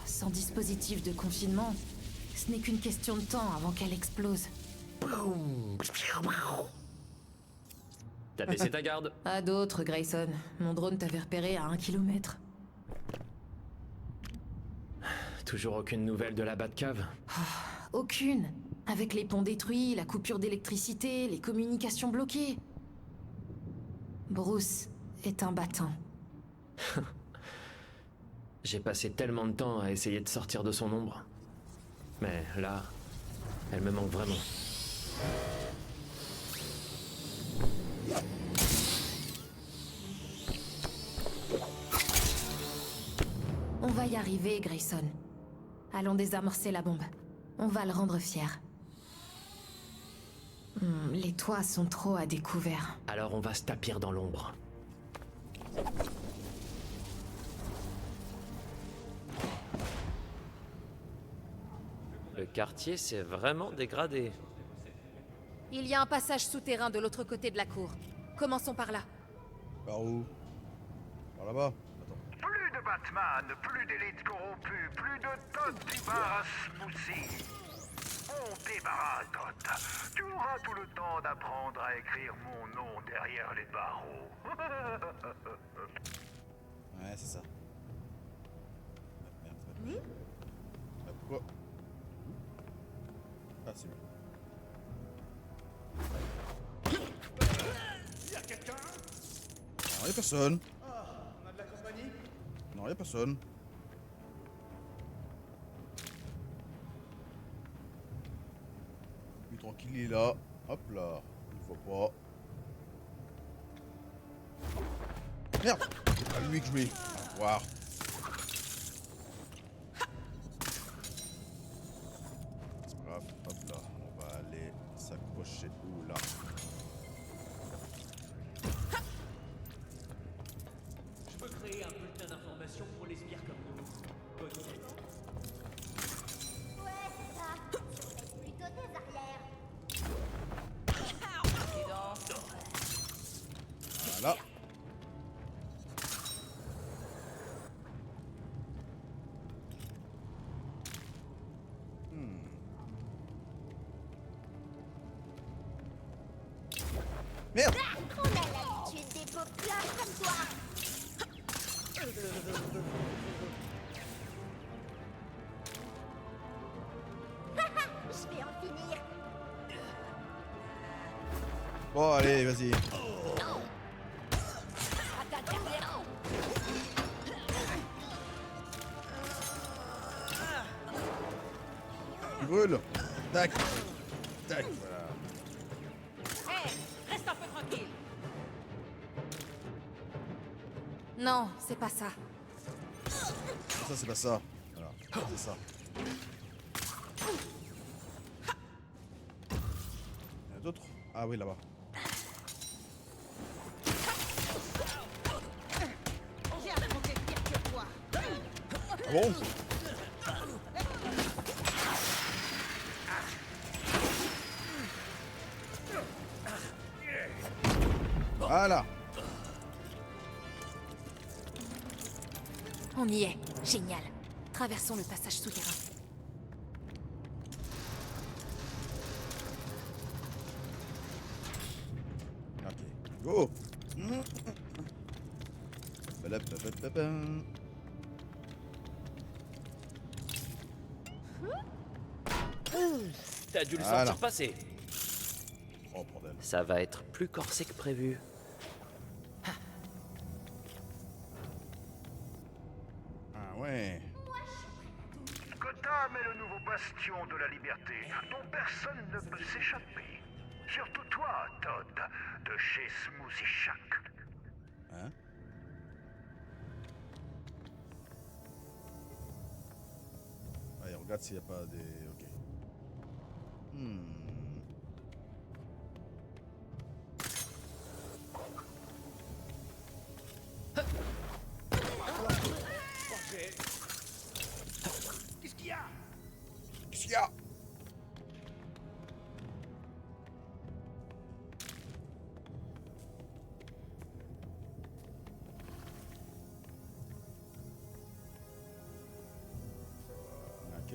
Sans dispositif de confinement, ce n'est qu'une question de temps avant qu'elle explose. T'as baissé ta garde? À d'autres, Grayson. Mon drone t'avait repéré à 1 kilomètre. Toujours aucune nouvelle de la Batcave? Aucune. Avec les ponts détruits, la coupure d'électricité, les communications bloquées. Bruce est un battant. J'ai passé tellement de temps à essayer de sortir de son ombre. Mais là, elle me manque vraiment. On va y arriver, Grayson. Allons désamorcer la bombe. On va le rendre fier. Les toits sont trop à découvert. Alors on va se tapir dans l'ombre. Le quartier s'est vraiment dégradé. Il y a un passage souterrain de l'autre côté de la cour. Commençons par là. Par où? Par là-bas. Plus de Batman, plus d'élites corrompues, plus de Todd du bar à smoothie. On débarras, Todd. Tu auras tout le temps d'apprendre à écrire mon nom derrière les barreaux. Ouais, c'est ça. Merde. Pourquoi? Ah, c'est lui. Y'a quelqu'un? Non, y'a personne. Ah, on a de la compagnie? Non, y'a personne. Lui tranquille, il est là. Hop là. Il voit pas. Merde! C'est pas lui que je voulais. Au revoir. C'est pas grave. Hop là. On va aller s'accrocher où là? Je peux créer un bulletin d'information pour les sbires comme nous. Bonne idée. Ouais, c'est ça. Surveille plutôt tes arrières. Voilà. Merde! On a l'habitude des beaux plats comme toi. Je vais en finir. Bon, allez, vas-y. brûle. Tac. Tac, voilà. Hé, reste un peu tranquille. Non, c'est pas ça. Ça, c'est pas ça. Voilà, c'est ça. Il y en a d'autres? Ah oui, là-bas. J'ai affronté pire que toi. Ah bon? Voilà. On y est. Génial. Traversons le passage souterrain. Ok. Go. Balapapapapam. T'as dû le Voilà. sentir passer. Oh bordel. Ça va être plus corsé que prévu. Ah ouais. Gotham est le nouveau bastion de la liberté, dont personne ne peut s'échapper. Surtout toi, Todd, de chez Smoothie Shack. Hein? Allez, regarde s'il n'y a pas des... Ok. Qu'est-ce qu'il y a? Qu'est-ce qu'il y a? Ok.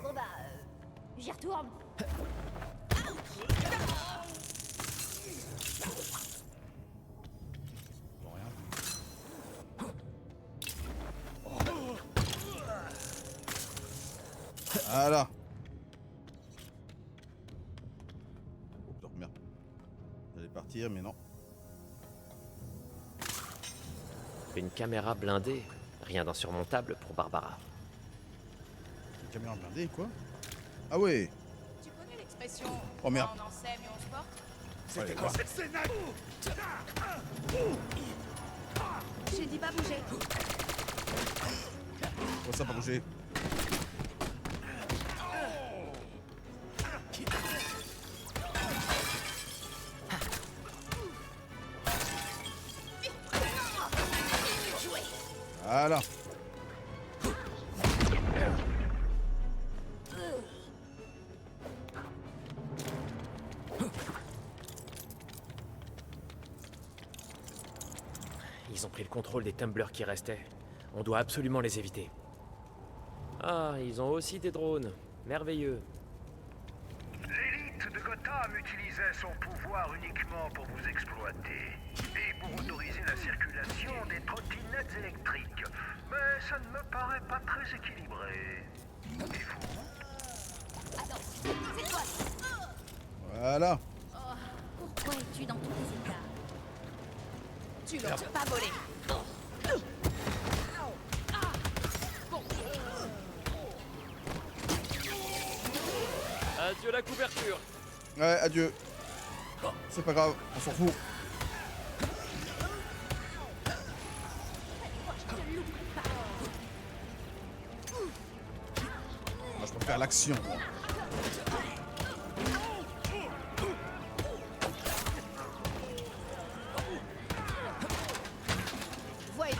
Bon bah, j'y retourne. Bon, rien. Voilà. Oh putain, merde. J'allais partir, mais non. Une caméra blindée. Rien d'insurmontable pour Barbara. Une caméra blindée, quoi? Ah ouais. Tu connais l'expression Oh merde. on en sème et on se porte? C'était quoi cette scène? J'ai dit pas bouger. Oh, ça a pas bougé. Voilà. Ils ont pris le contrôle des tumblers qui restaient. On doit absolument les éviter. Ah, ils ont aussi des drones. Merveilleux. L'élite de Gotham utilisait son pouvoir uniquement pour vous exploiter et pour autoriser la circulation des trottinettes électriques. Mais ça ne me paraît pas très équilibré. Et vous? Attends, c'est toi. Voilà. Pourquoi es-tu dans tous les états? Tu l'auras pas volé. Adieu la couverture. Ouais, adieu. C'est pas grave, on s'en fout. Moi, je préfère l'action. Voyez.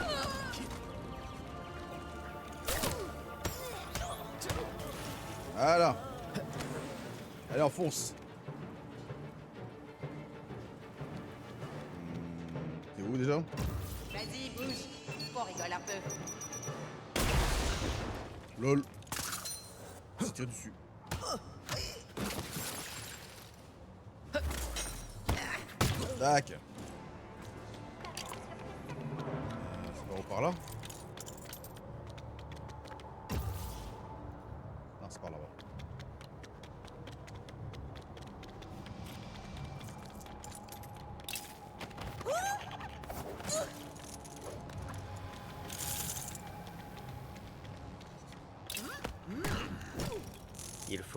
Voilà. Allez, on fonce. T'es où déjà? Vas-y, bouge. On rigole un peu. Lol. C'est tiré dessus. Tac. C'est par où, par là? Non, c'est par là-bas.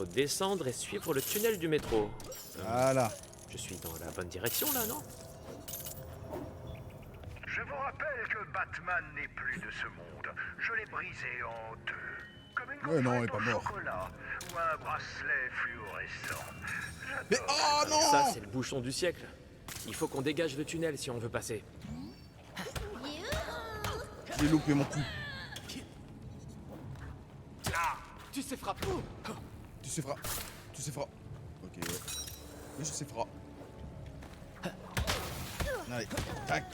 faut descendre et suivre le tunnel du métro. Voilà. Je suis dans la bonne direction là, non? Je vous rappelle que Batman n'est plus de ce monde. Je l'ai brisé en deux. Comme une Ouais, non, il est gaufrette pas au mort. chocolat ou un bracelet fluorescent. Mais oh non! Ça, c'est le bouchon du siècle. Il faut qu'on dégage le tunnel si on veut passer. J'ai loupé mon coup. Ah, tu sais frapper. Tu sais frappe. Tu sais frappe. Ok, ouais. Oui, je sais frappe. Allez, tac.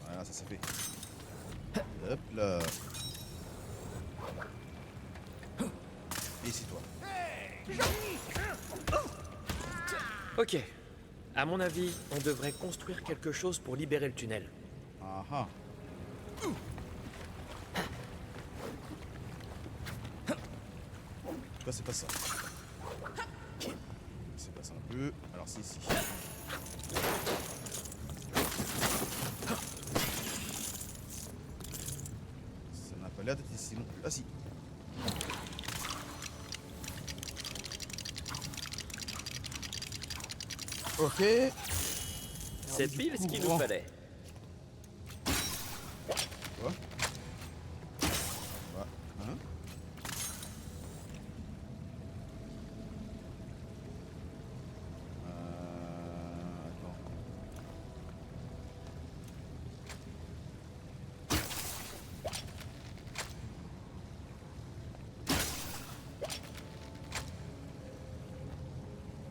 Voilà, ça c'est fait. Hop là. Et ici toi. Ok. À mon avis, on devrait construire quelque chose pour libérer le tunnel. Ah ah. En tout cas, c'est pas ça. C'est pas ça non plus. Alors, c'est ici. Ça n'a pas l'air d'être ici non plus. Ah si. Ok. C'est pile ce qu'il nous fallait. Quoi? Quoi? Hein? Attends.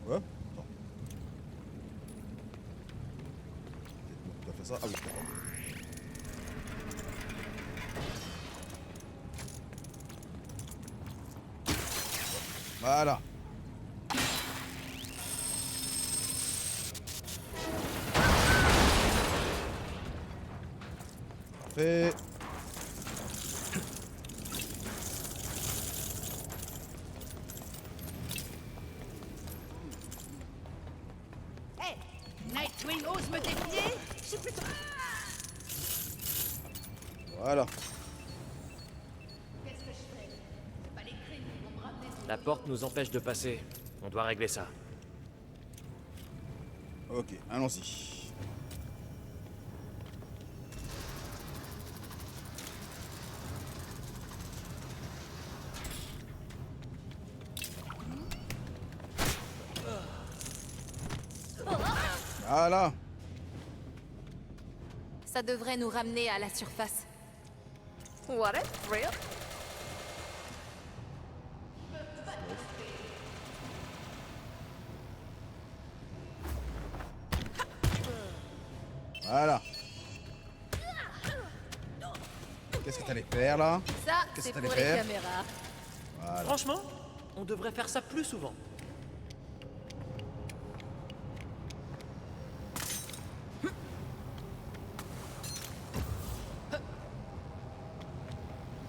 Quoi? Attends. Tu as fait ça? Ah oui, d'accord. Voilà. Parfait. Hé, Nightwing ose me défier? Je suis plutôt... Voilà. Qu'est-ce que je fais? C'est pas les crimes qui vont me ramener sur... La porte nous empêche de passer. On doit régler ça. Ok, allons-y. Voilà. Ça devrait nous ramener à la surface. What if, real? Voilà. Qu'est-ce que t'allais faire là? Ça, Qu'est-ce c'est que pour t'allais les faire? caméras. Voilà. Franchement, on devrait faire ça plus souvent.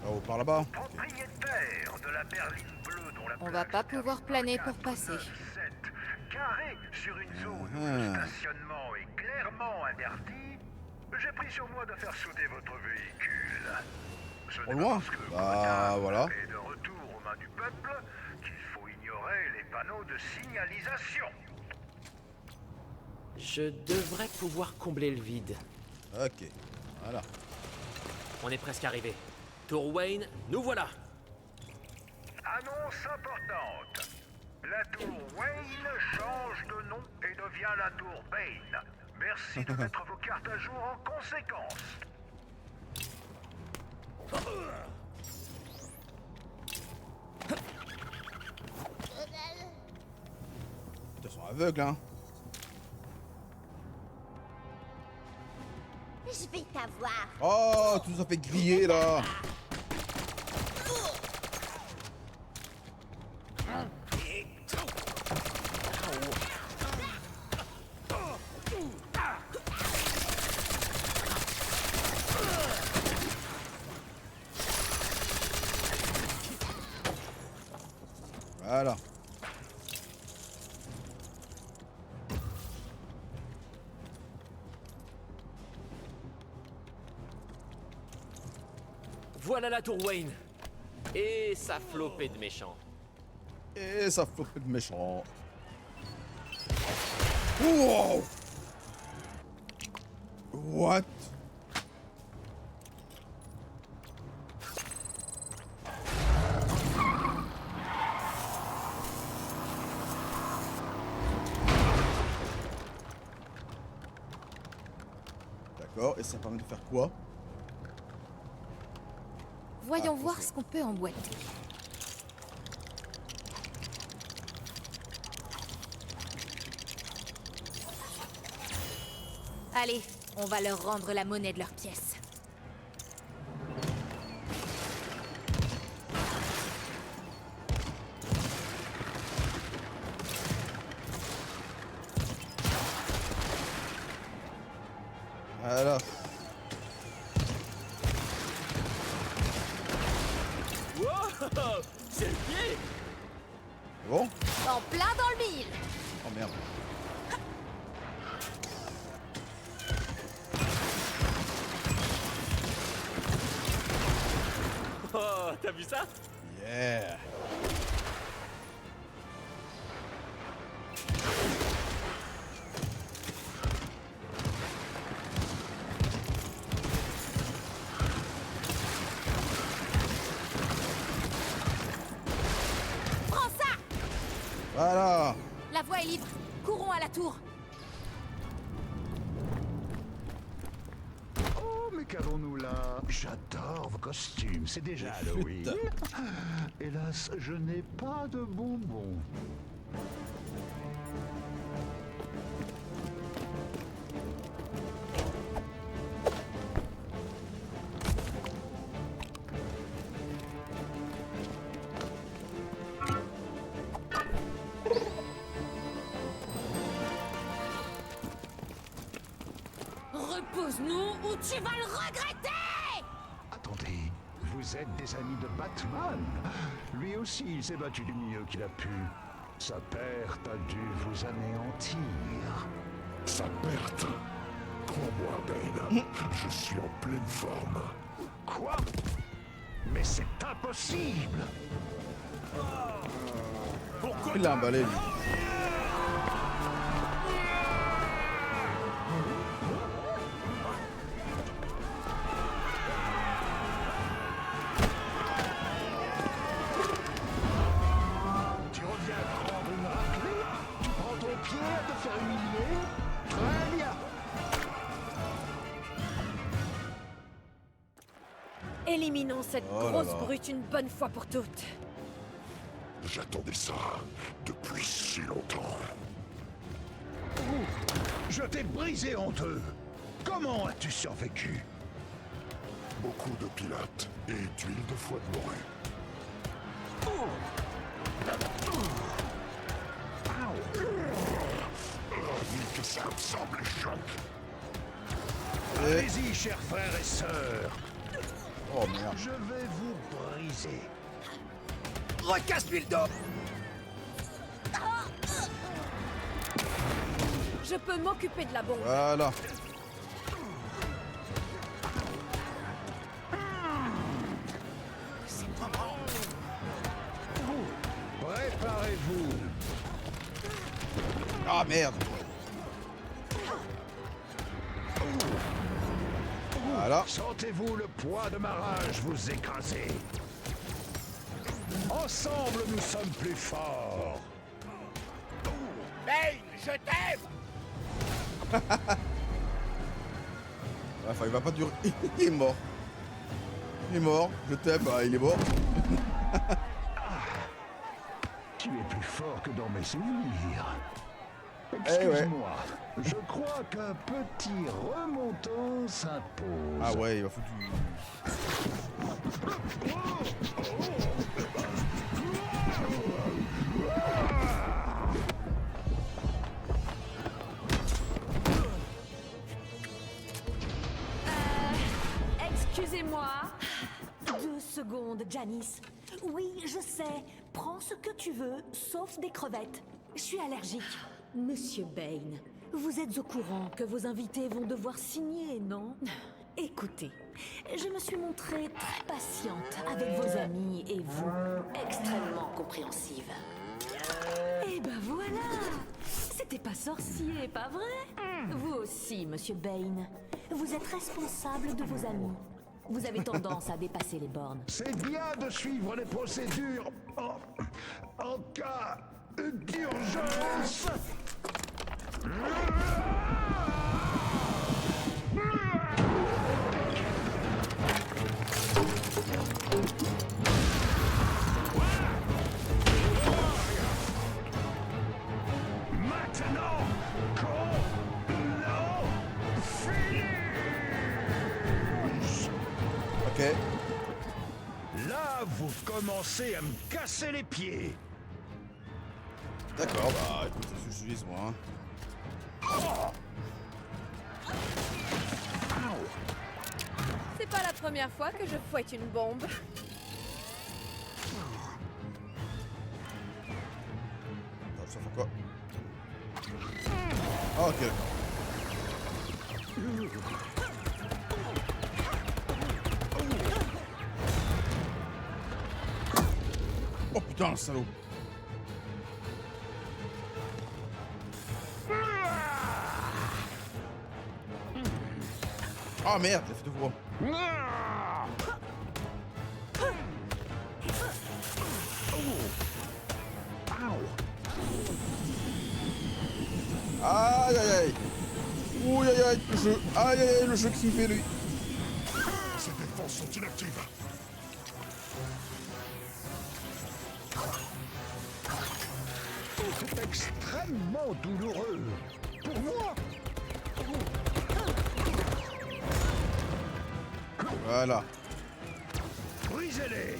Oh, par là-bas. Propriétaire de la berline bleue dont la On va pas pouvoir planer pour passer. 7 carré sur une zone où le stationnement est clairement interdit, j'ai pris sur moi de faire sauter votre véhicule. Ce Au n'est loin? pas parce que votre Bah âme voilà. est de retour aux mains du peuple qu'il faut ignorer les panneaux de signalisation. Je devrais pouvoir combler le vide. Ok, voilà. On est presque arrivé. Tour Wayne, nous voilà. Annonce importante. La tour Wayne change de nom et devient la tour Bane. Merci de mettre vos cartes à jour en conséquence. Ils sont aveugles, hein. Je vais t'avoir. Oh, tu nous as fait griller là. Voilà. Voilà la tour Wayne. Et ça flopait de méchants. Et ça faut être méchant. Wow. What? D'accord, et ça permet de faire quoi? Voyons voir ce qu'on peut emboîter. Allez, on va leur rendre la monnaie de leurs pièces. Voilà. Wow, c'est le pied. Bon? En plein dans le mille. Oh merde. Oh, t'as vu ça? Yeah. Prends ça! Voilà. La voie est libre. Courons à la tour. Oh, mais qu'avons-nous là? J'adore vos costumes, c'est déjà Halloween. Hélas, je n'ai pas de bonbons. Repose-nous ou tu vas le regretter! Attendez, vous êtes des amis de Batman? Lui aussi, il s'est battu du mieux qu'il a pu. Sa perte a dû vous anéantir. Sa perte? Crois-moi, Bane, je suis en pleine forme. Quoi? Mais c'est impossible! Pourquoi? Il l'a emballé, lui. Tu reviens prendre une raclée? Tu prends ton pied à te faire humilier? Très bien! Éliminons cette Oh là grosse là. brute une bonne fois pour toutes. J'attendais ça depuis si longtemps. Je t'ai brisé en deux! Comment as-tu survécu? Beaucoup de pilates et d'huile de foie de morue. Que ça ressemble les chocs. Allez-y, chers frères et sœurs! Oh merde. Je vais vous briser. Recasse-lui le dos! Je peux m'occuper de la bombe. Voilà. Préparez-vous. Ah merde. Voilà. Sentez-vous le poids de ma rage vous écraser. Ensemble, nous sommes plus forts. Bane, je t'aime! Enfin, il va pas durer. Il est mort. Il est mort. Je t'aime. Ah, il est mort. Tu es plus fort que dans mes souvenirs. Eh ouais. Excuse-moi, je crois qu'un petit remontant s'impose. Ah ouais, il va foutre du... Excusez-moi. 2 secondes, Janice. Oui, je sais. Prends ce que tu veux, sauf des crevettes. Je suis allergique. Monsieur Bane, vous êtes au courant que vos invités vont devoir signer, non? Écoutez, je me suis montrée très patiente avec vos amis et vous, extrêmement compréhensive. Eh ben voilà! C'était pas sorcier, pas vrai? Vous aussi, monsieur Bane. Vous êtes responsable de vos amis. Vous avez tendance à dépasser les bornes. C'est bien de suivre les procédures en cas d'urgence. Maintenant qu'on finisse. Ok. Là, vous commencez à me casser les pieds. D'accord, bah écoute, j'utilise moi. C'est pas la première fois que je fouette une bombe. Attends, ça fait quoi? Ah, ok, d'accord. Oh putain, le salaud! Ah merde, il a fait deux fois. Aïe aïe aïe. Ouh aïe aïe, le jeu. Aïe aïe aïe, le jeu qui me fait lui. Ces défenses sont inactives. C'est extrêmement douloureux. Pour moi. Voilà. Brisez-les.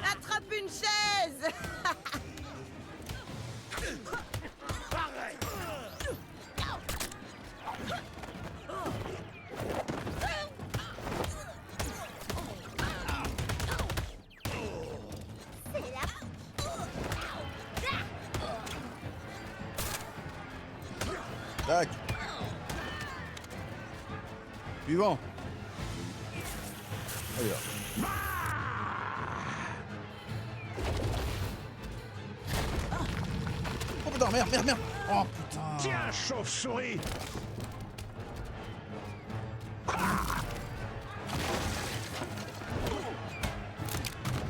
Attrape une chaise. Tac. Suivant. Allez là. Oh putain, merde, merde, merde. Oh putain. Tiens, chauve-souris.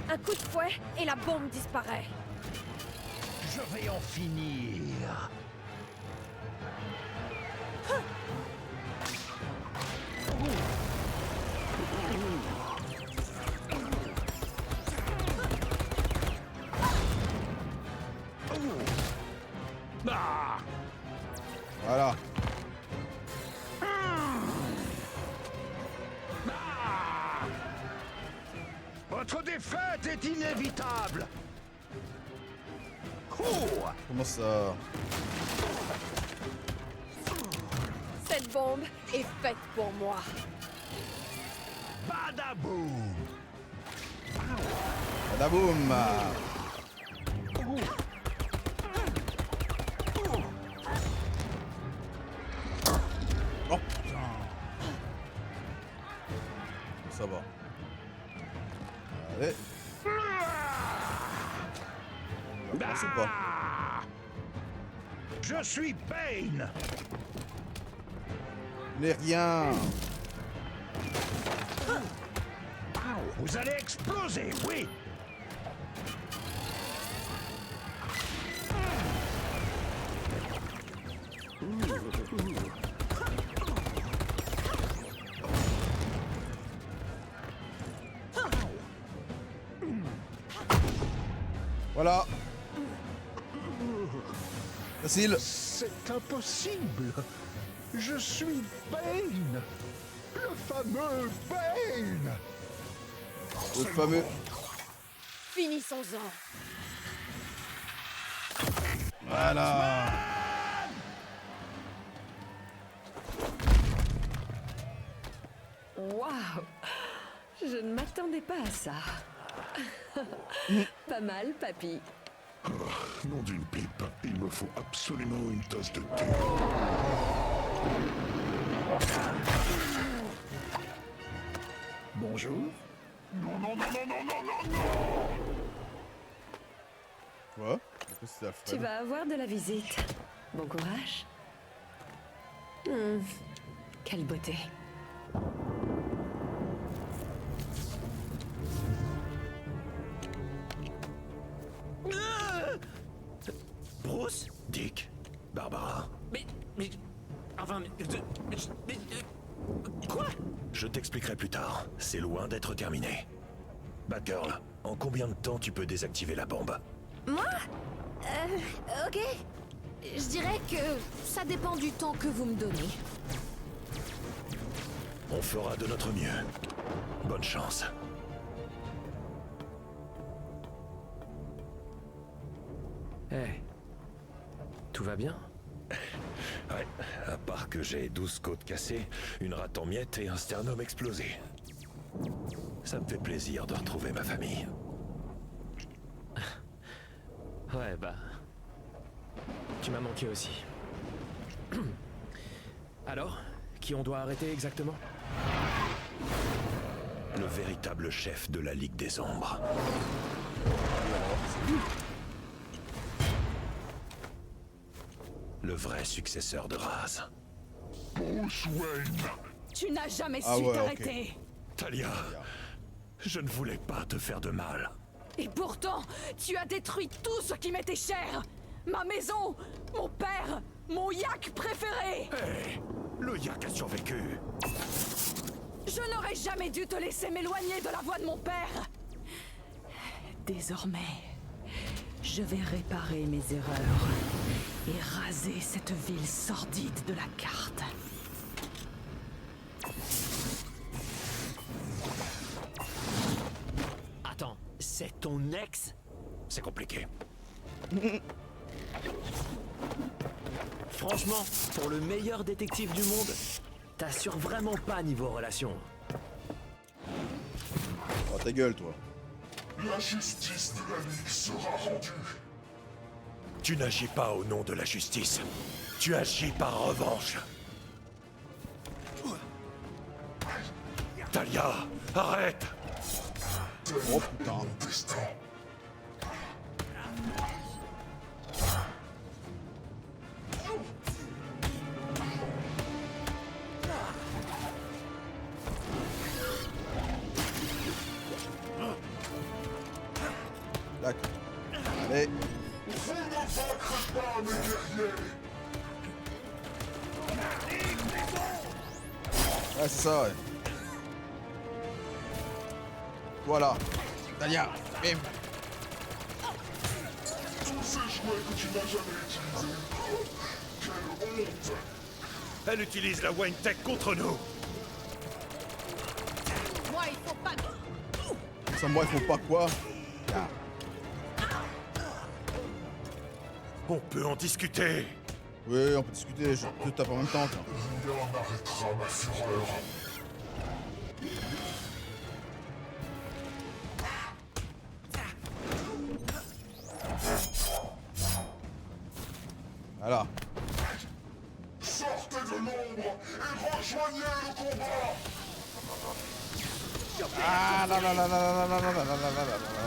Un coup de fouet et la bombe disparaît. Je vais en finir. Voilà. Votre défaite est inévitable. Comment ça? Cette bombe est faite pour moi. Badaboum. Badaboum. Oh putain. Ça va. Allez. Passe ou pas? Je suis Bane. Mais rien. Vous allez exploser, oui. Voilà. Facile. C'est impossible. Je suis Bane. Le fameux Bane. Le fameux. Finissons-en. Voilà. Waouh! Je ne m'attendais pas à ça. Pas mal, papy. Nom d'une pipe, il me faut absolument une tasse de thé. Bonjour. Non, non, non, non, non, non, non, non. Quoi? c'était Alfred. Tu vas avoir de la visite. Bon courage. Quelle beauté. Bruce? Dick? Barbara? Mais... Enfin, quoi? Je t'expliquerai plus tard. C'est loin d'être terminé. Batgirl, en combien de temps tu peux désactiver la bombe? Moi ok. Je dirais que ça dépend du temps que vous me donnez. On fera de notre mieux. Bonne chance. Hey. Tout va bien? Ouais, à part que j'ai 12 côtes cassées, une rate en miettes et un sternum explosé. Ça me fait plaisir de retrouver ma famille. Ouais, bah... Tu m'as manqué aussi. Alors, qui on doit arrêter exactement? Le véritable chef de la Ligue des Ombres. Le vrai successeur de Raz. Bruce Wayne. Tu n'as jamais Ah su ouais, t'arrêter. ok. Talia, je ne voulais pas te faire de mal. Et pourtant, tu as détruit tout ce qui m'était cher. Ma maison, mon père, mon yak préféré. Hé, le yak a survécu. Je n'aurais jamais dû te laisser m'éloigner de la voie de mon père. Désormais, je vais réparer mes erreurs et raser cette ville sordide de la carte. Attends, c'est ton ex? C'est compliqué. Franchement, pour le meilleur détective du monde, t'assures vraiment pas niveau relation. Oh, ta gueule, toi. La justice de la Ligue sera rendue. Tu n'agis pas au nom de la justice. Tu agis par revanche. Talia, arrête! Oh putain. D'accord. Allez. Vous ne vaincrez pas mes guerriers. Ouais, c'est ça, ouais. Voilà. Talia, bim. Tous ces jouets que tu n'as jamais utilisés. Quelle honte. Elle utilise la Wayne Tech contre nous. Moi, il faut pas... Sans moi, il faut pas quoi. Ah. On peut en discuter. Oui, on peut discuter, je te tape en même temps. Quoi. Rien n'arrêtera ma fureur. Voilà. Sortez de l'ombre et rejoignez le combat. Ah là là là là là là là là là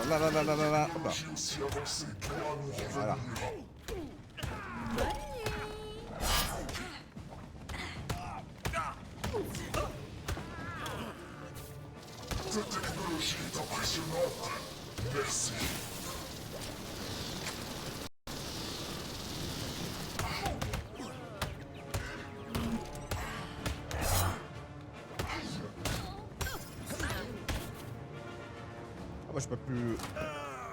là là là là là là. Hop là. J'ai aussi avancé pourra nous revenir. Voilà. Cette technologie est impressionnante. Merci. Ah bah je peux plus...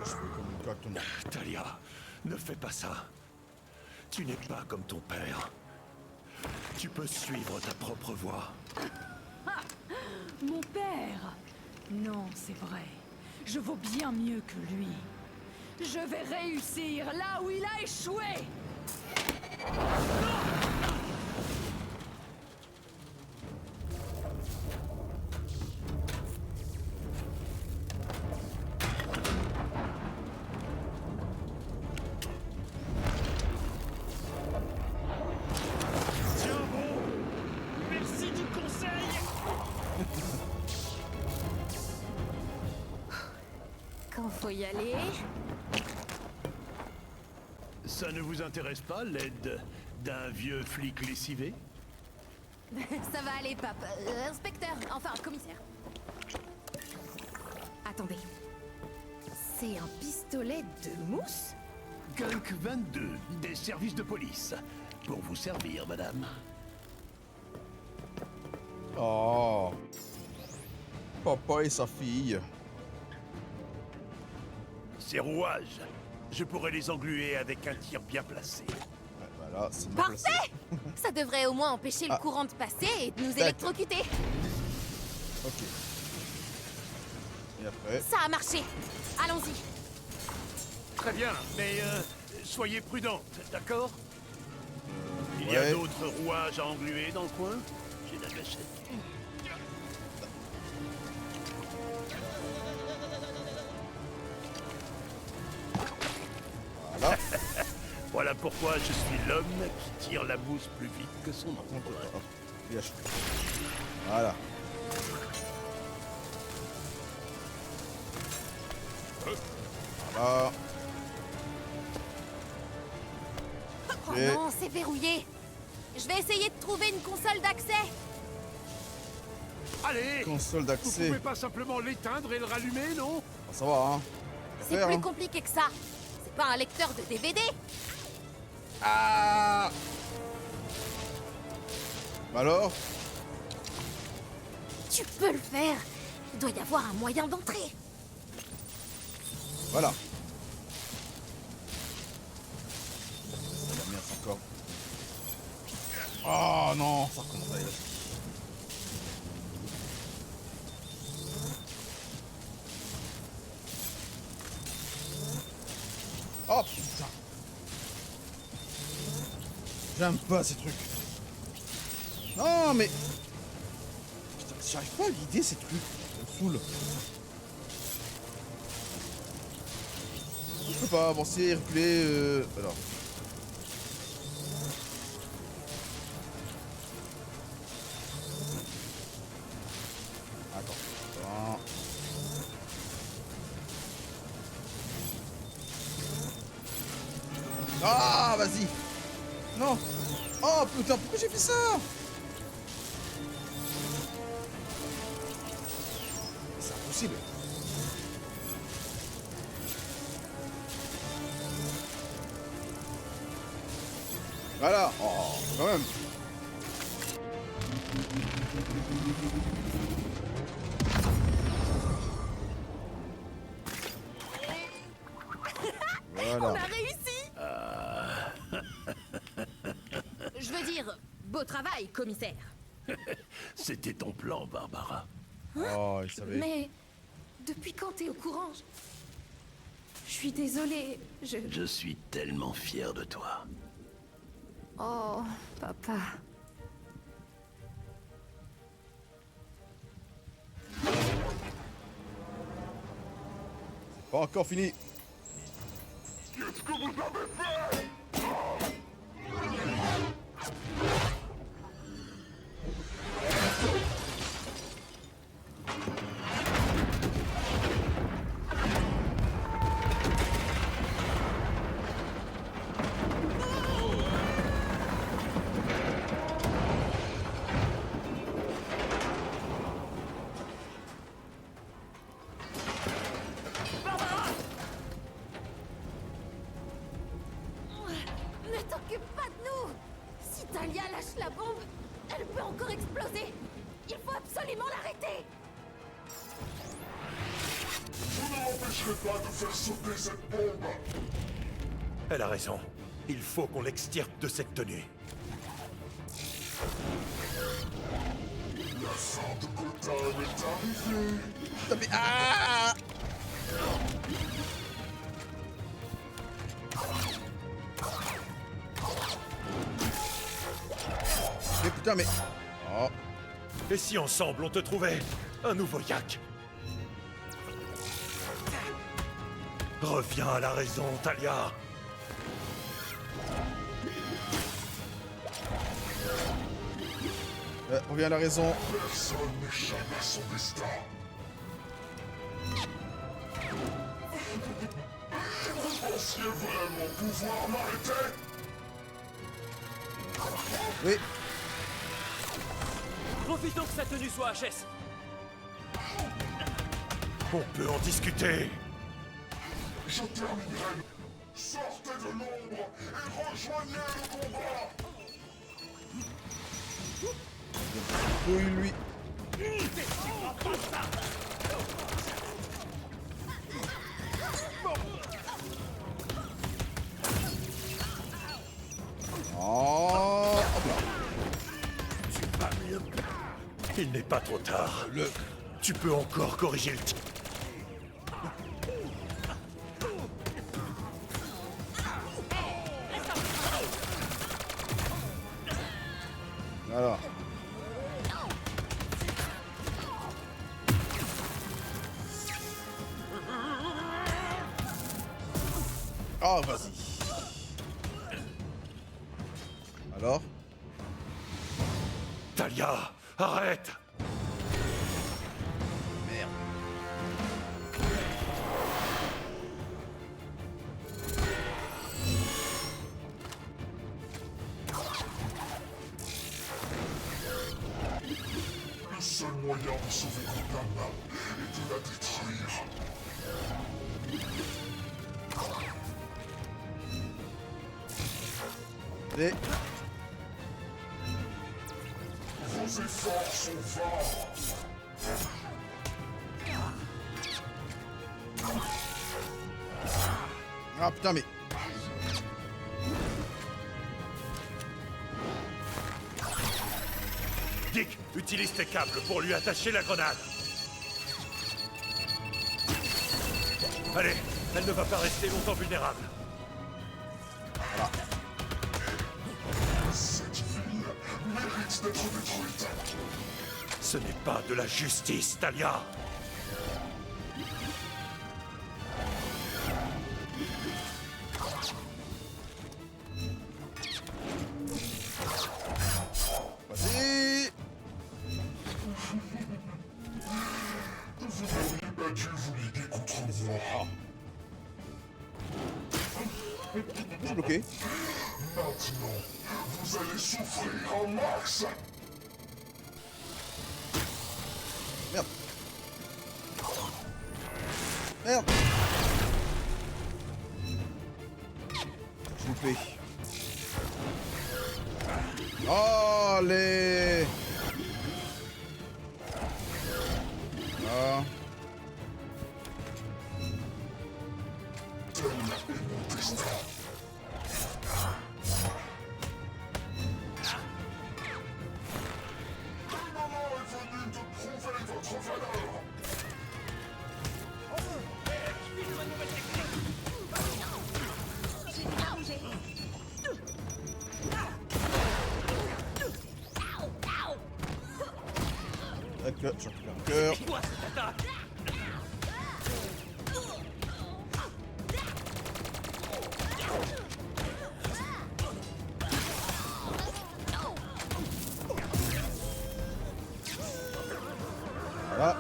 Je peux communiquer correctement. Talia, ne fais pas ça. Tu n'es pas comme ton père. Tu peux suivre ta propre voie. Mon père? Non, c'est vrai. Je vaux bien mieux que lui. Je vais réussir là où il a échoué. Merci du conseil. Quand faut y aller... Ça ne vous intéresse pas, l'aide d'un vieux flic lessivé? Ça va aller, pape. Inspecteur, enfin, commissaire. Attendez. C'est un pistolet de mousse? Gunk 22, des services de police. Pour vous servir, madame. Oh. Papa et sa fille. Ces rouages, je pourrais les engluer avec un tir bien placé. Ouais, voilà, c'est bien placé. Parfait! Ça devrait au moins empêcher le courant de passer et de nous électrocuter. Ok. Et après? Ça a marché. Allons-y. Très bien, mais soyez prudente, d'accord? Il y Ouais. a d'autres rouages à engluer dans le coin? J'ai de la gâchette. Voilà. Voilà pourquoi je suis l'homme qui tire la mousse plus vite que son ombre. Bien joué. Voilà. Voilà. Oh Et- non, c'est verrouillé. Je vais essayer de trouver une console d'accès. Allez! Console Vous d'accès. pouvez pas simplement l'éteindre et le rallumer, non? Ah, ça va, hein. C'est Faire, plus hein. compliqué que ça. C'est pas un lecteur de DVD. Ah. Bah alors? Tu peux le faire. Il doit y avoir un moyen d'entrer. Voilà. C'est la merde encore. Oh non, ça recommence. Allez, vas-y. Oh putain. J'aime pas ces trucs. Non mais... Putain, j'arrive pas à l'idée ces trucs. Ça me saoule. Je peux pas avancer, reculer, alors. Attends. Ah, vas-y. Non. Oh putain, pourquoi j'ai fait ça? C'est impossible. Voilà. Oh, quand même. On Voilà. a réussi. Je veux dire, beau travail, commissaire. C'était ton plan, Barbara. Oh, il savait. Mais depuis quand t'es au courant? Je suis désolée, Je suis tellement fier de toi. Oh, papa. Pas encore fini. Qu'est-ce que vous avez fait? Ne t'occupe pas de nous. Si Talia lâche la bombe, elle peut encore exploser. Il faut absolument l'arrêter. Vous ne m'empêcherez pas de faire sauter cette bombe. Elle a raison. Il faut qu'on l'extirpe de cette tenue. La fin de Gotham est arrivée. Mais ah! Mais putain, mais... Oh. Et si ensemble on te trouvait un nouveau yak? Reviens à la raison, Talia. Reviens à la raison. Personne n'échappe à son destin. Je repense pensiez vraiment pouvoir m'arrêter? Oui. Profitons que sa tenue soit HS. On peut en discuter. Je terminerai. Sortez de l'ombre et rejoignez le combat. Oui, lui. Oh, hop là. Tu vas mieux. Il n'est pas trop tard. Tu peux encore corriger le tir. Alors. Oh, vas-y. Alors? Talia, arrête! Merde. Le seul moyen de sauver Cortana est de la détruire. Et... Vos efforts sont vains. Ah putain mais... Dick, utilise tes câbles pour lui attacher la grenade. Allez, elle ne va pas rester longtemps vulnérable. Voilà. Cette ville mérite d'être détruite. Ce n'est pas de la justice, Talia. Vas-y. Vous n'auriez pas dû vous liguer contre moi. Je suis bloqué. Maintenant, vous allez souffrir en max. Merde. Merde. S'il vous plaît. Allez. Ah. Tel est mon destin. Le moment est venu de prouver votre valeur. D'accord, je récupère le cœur. C'est quoi cette attaque? Voilà.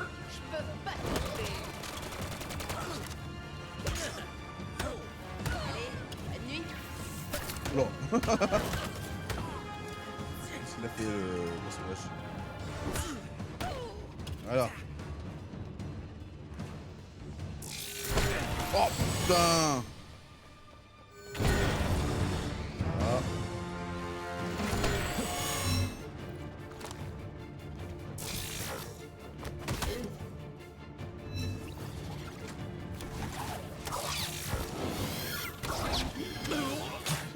Bonne nuit. Non. Il a fait le sauvage. Voilà. Oh putain. Voilà.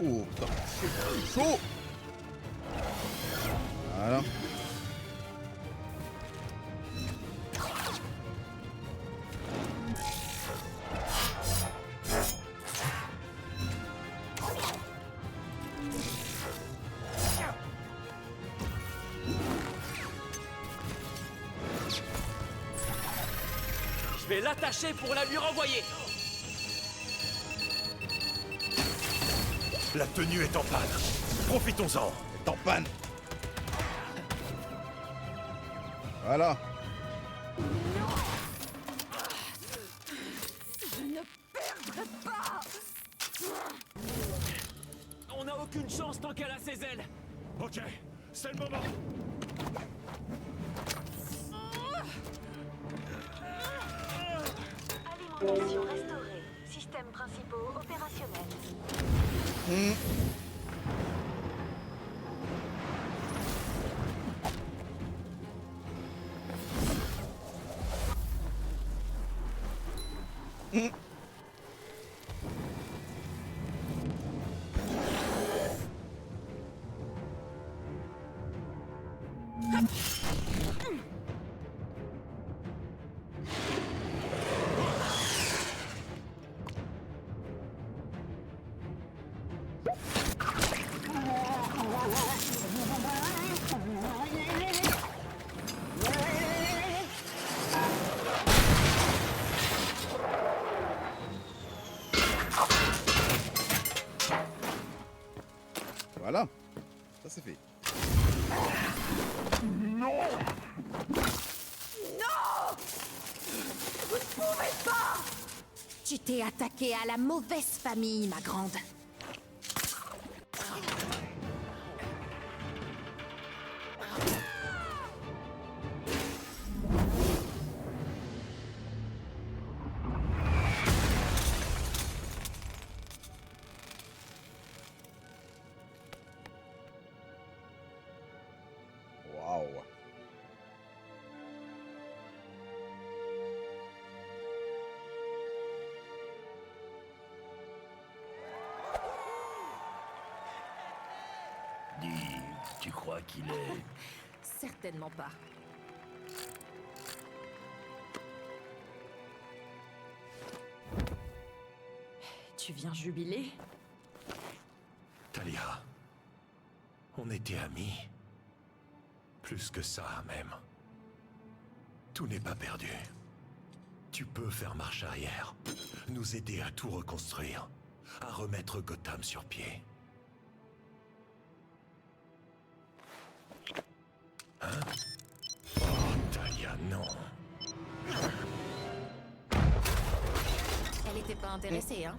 Oh putain, chaud. Voilà. Je vais l'attacher pour la lui renvoyer. La tenue est en panne. Profitons-en. Elle est en panne. Voilà. Je ne perdrai pas. aucune chance tant qu'elle a ses ailes. Ok, c'est le moment. Alimentation restaurée. Systèmes principaux opérationnels. Voilà, ça c'est fait. Non! Vous ne pouvez pas! Tu t'es attaqué à la mauvaise famille, ma grande. Waouh. Dis, tu crois qu'il est... Certainement pas. Tu viens jubiler? Talia, on était amis. Plus que ça, même. Tout n'est pas perdu. Tu peux faire marche arrière, nous aider à tout reconstruire, à remettre Gotham sur pied. Hein? Oh, Talia, non. Elle était pas intéressée, hein?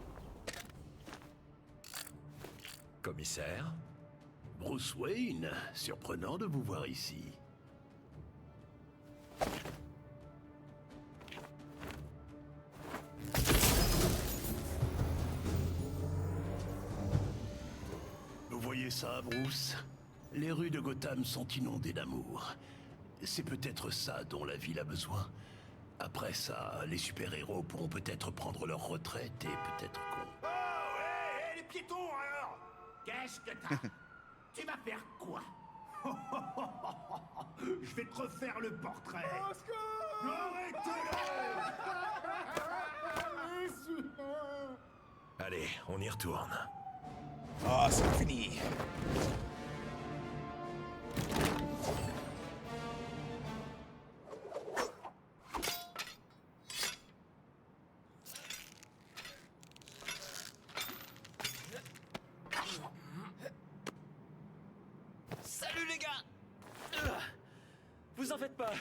Commissaire? Bruce Wayne, surprenant de vous voir ici. Vous voyez ça, Bruce? Les rues de Gotham sont inondées d'amour. C'est peut-être ça dont la ville a besoin. Après ça, les super-héros pourront peut-être prendre leur retraite et peut-être qu'on... Oh, hé, les piétons, alors! Qu'est-ce que t'as? Tu vas faire quoi? Je vais te refaire le portrait. Allez, on y retourne. Ah, c'est fini. Salut les gars! Vous en faites pas.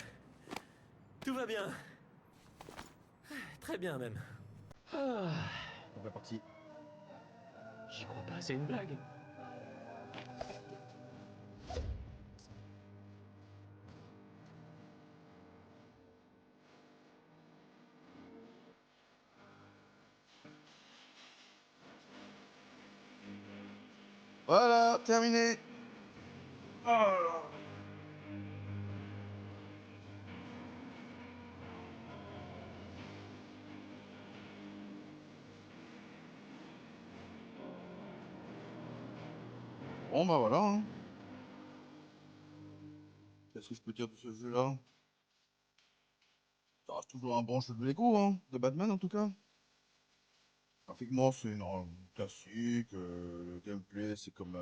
Tout va bien. Très bien même. On va partir. J'y crois pas, c'est une blague. Voilà, terminé. Bon bah voilà. Hein. Qu'est-ce que je peux dire de ce jeu-là? Ça reste toujours un bon jeu de Lego, hein, de Batman en tout cas. Graphiquement, c'est une classique. Le gameplay, c'est comme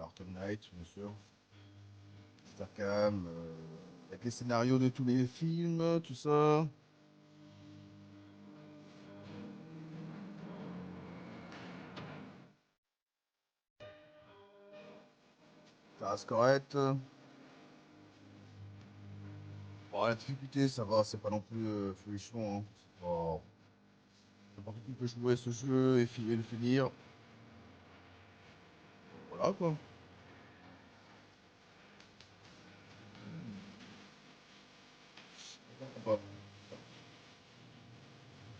Arkham Knight, bien sûr. C'est Arkham, avec les scénarios de tous les films, tout ça. Ça reste correct. Bon, la difficulté, ça va, c'est pas non plus folichon. Hein. C'est pas... N'importe qui peut jouer à ce jeu et le finir. Voilà quoi. On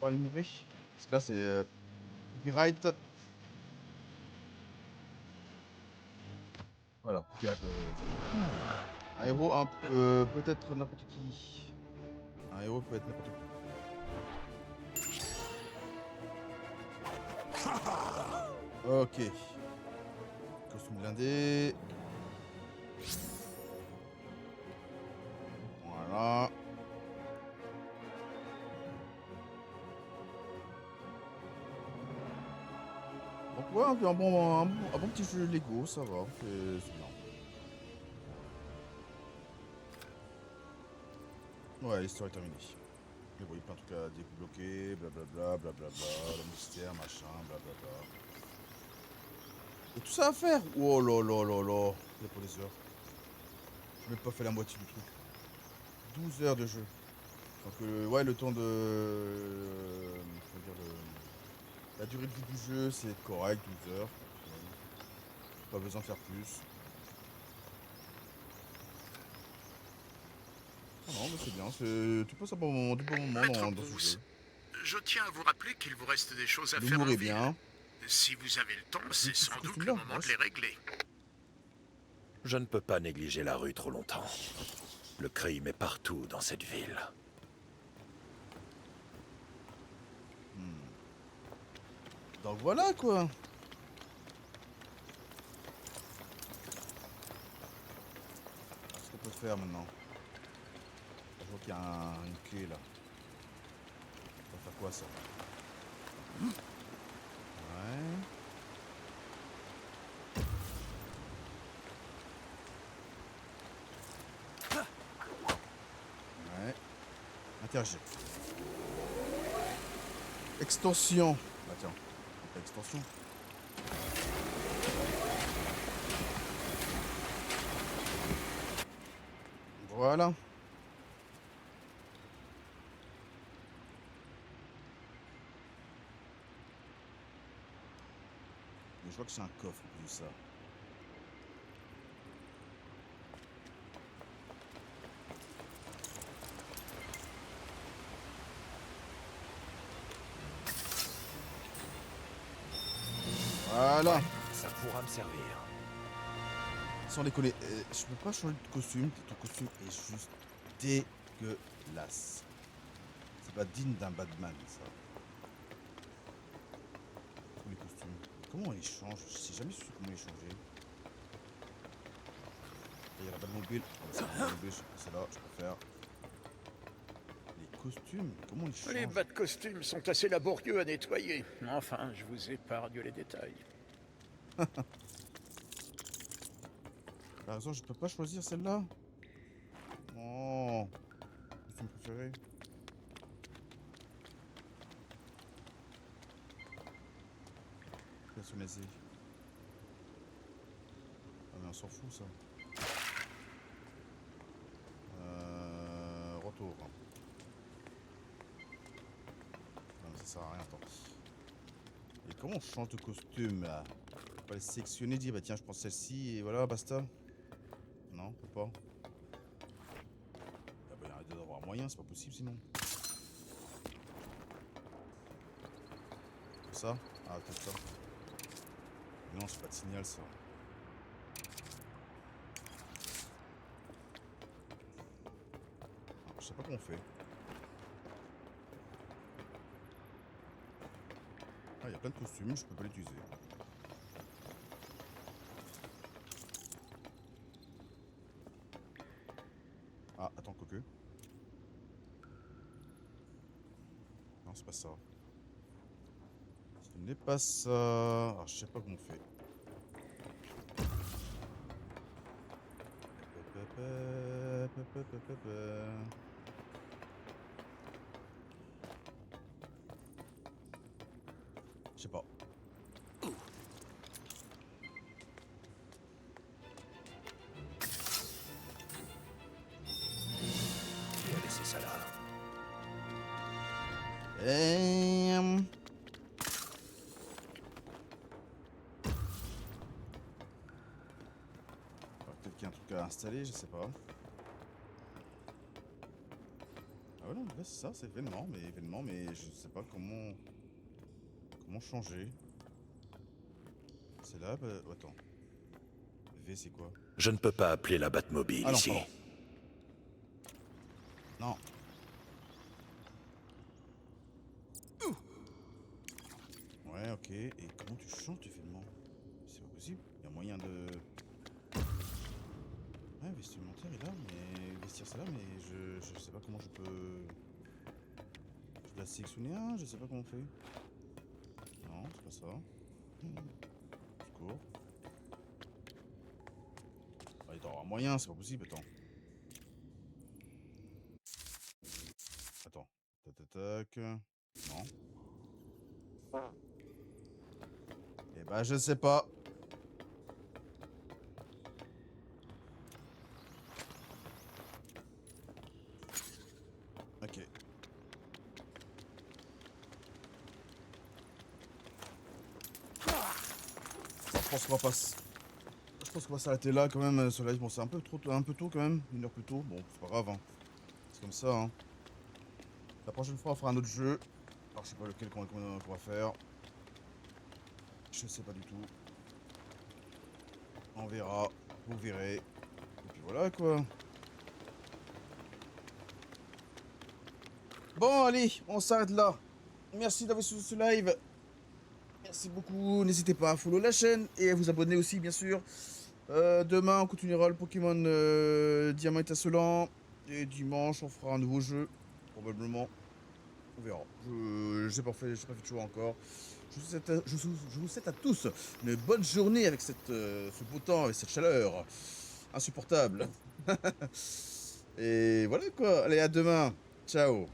va aller mourir. Parce que là c'est copyright. Voilà. Un héros un peu peut-être n'importe qui. Un héros peut être n'importe qui. Ok. Costume blindé. Voilà. Donc ouais, un bon petit jeu Lego, ça va, c'est bien. Ouais, l'histoire est terminée. Mais bon, il y a plein de trucs à débloquer, blablabla, blablabla, le mystère, machin, blablabla. Et tout ça à faire. Oh là là là là. Il y a pas des heures. Je n'ai même pas fait la moitié du truc. 12 heures de jeu. Donc ouais, le temps de... comment dire, la durée de vie du jeu, c'est correct, 12 heures. Pas besoin de faire plus. Ah non, mais c'est bien, tu passes un bon moment, dans ce jeu. Je tiens à vous rappeler qu'il vous reste des choses à faire L'humour en est ville. bien. Si vous avez le temps, c'est sans doute le moment de les régler. Je ne peux pas négliger la rue trop longtemps. Le crime est partout dans cette ville. Donc voilà quoi. Qu'est-ce qu'on peut faire maintenant? Je vois qu'il y a une clé là. On va faire quoi ça? Ouais. Ouais. Interagir. Extension. Bah tiens. Extension. Voilà. Mais je vois que c'est un coffre en plus de ça. Voilà. Ouais, ça pourra me servir. Sans déconner, je peux pas changer de costume. Ton costume est juste dégueulasse. C'est pas digne d'un Batman, ça. Tous les costumes. Comment on les change? Je sais jamais su comment les changer. Il y a la Batmobile. C'est là, je préfère. Les costumes, comment on les change? Les bas de costumes sont assez laborieux à nettoyer. Enfin, je vous épargne les détails. Par exemple, je peux pas choisir celle-là. Oh, costume préféré. Personnalisé. Ah mais on s'en fout ça. Retour. Non mais ça sert à rien, attends. Et comment on change de costume là? On peut pas les sélectionner, dire bah tiens je prends celle-ci et voilà basta. Non, on peut pas. Ah bah il doit y avoir moyen, c'est pas possible sinon. Ça? Ah peut-être ça. Non, c'est pas de signal ça. Alors, je sais pas comment on fait. Ah, il y a plein de costumes, je peux pas l'utiliser. Ah, attends, quoique. Non, c'est pas ça. Ce n'est pas ça. Alors, je sais pas comment on fait. Je sais pas. Qui a laissé ça là? truc à installer, je sais pas. Ah ouais non, là c'est ça, c'est événement, mais je sais pas comment changer. C'est là, bah, attends. V c'est quoi? Je ne peux pas appeler la Batmobile Ah non, ici. pardon. Non. Ouais, ok. Et comment tu changes d'événement? C'est pas possible. Il y a moyen de... Ouais, vestimentaire est là, mais... Vestir c'est là, mais je sais pas comment je peux... Je dois sélectionner un, je sais pas comment on fait. Non, c'est pas ça. Secours. Ah, il doit y avoir un moyen, c'est pas possible, attends. Attends. Tac, tac, tac. Non. Eh ben, je sais pas. Ok. Je pense qu'on va pas... Je pense qu'on va s'arrêter là quand même sur la live. Bon, c'est un peu tôt quand même. 1 heure plus tôt. Bon, c'est pas grave. Hein. C'est comme ça. Hein. La prochaine fois, on fera un autre jeu. Alors, je sais pas lequel qu'on va faire. Je sais pas du tout. On verra. Vous verrez. Et puis voilà quoi. Bon, allez, on s'arrête là. Merci d'avoir suivi ce live. Merci beaucoup. N'hésitez pas à follow la chaîne et à vous abonner aussi, bien sûr. Demain, on continuera le Pokémon Diamant étincelant. Et dimanche, on fera un nouveau jeu. Probablement. On verra. Je sais pas fait de choix encore. Je vous souhaite à tous une bonne journée avec ce beau temps, avec cette chaleur insupportable. Et voilà quoi. Allez, à demain. Ciao.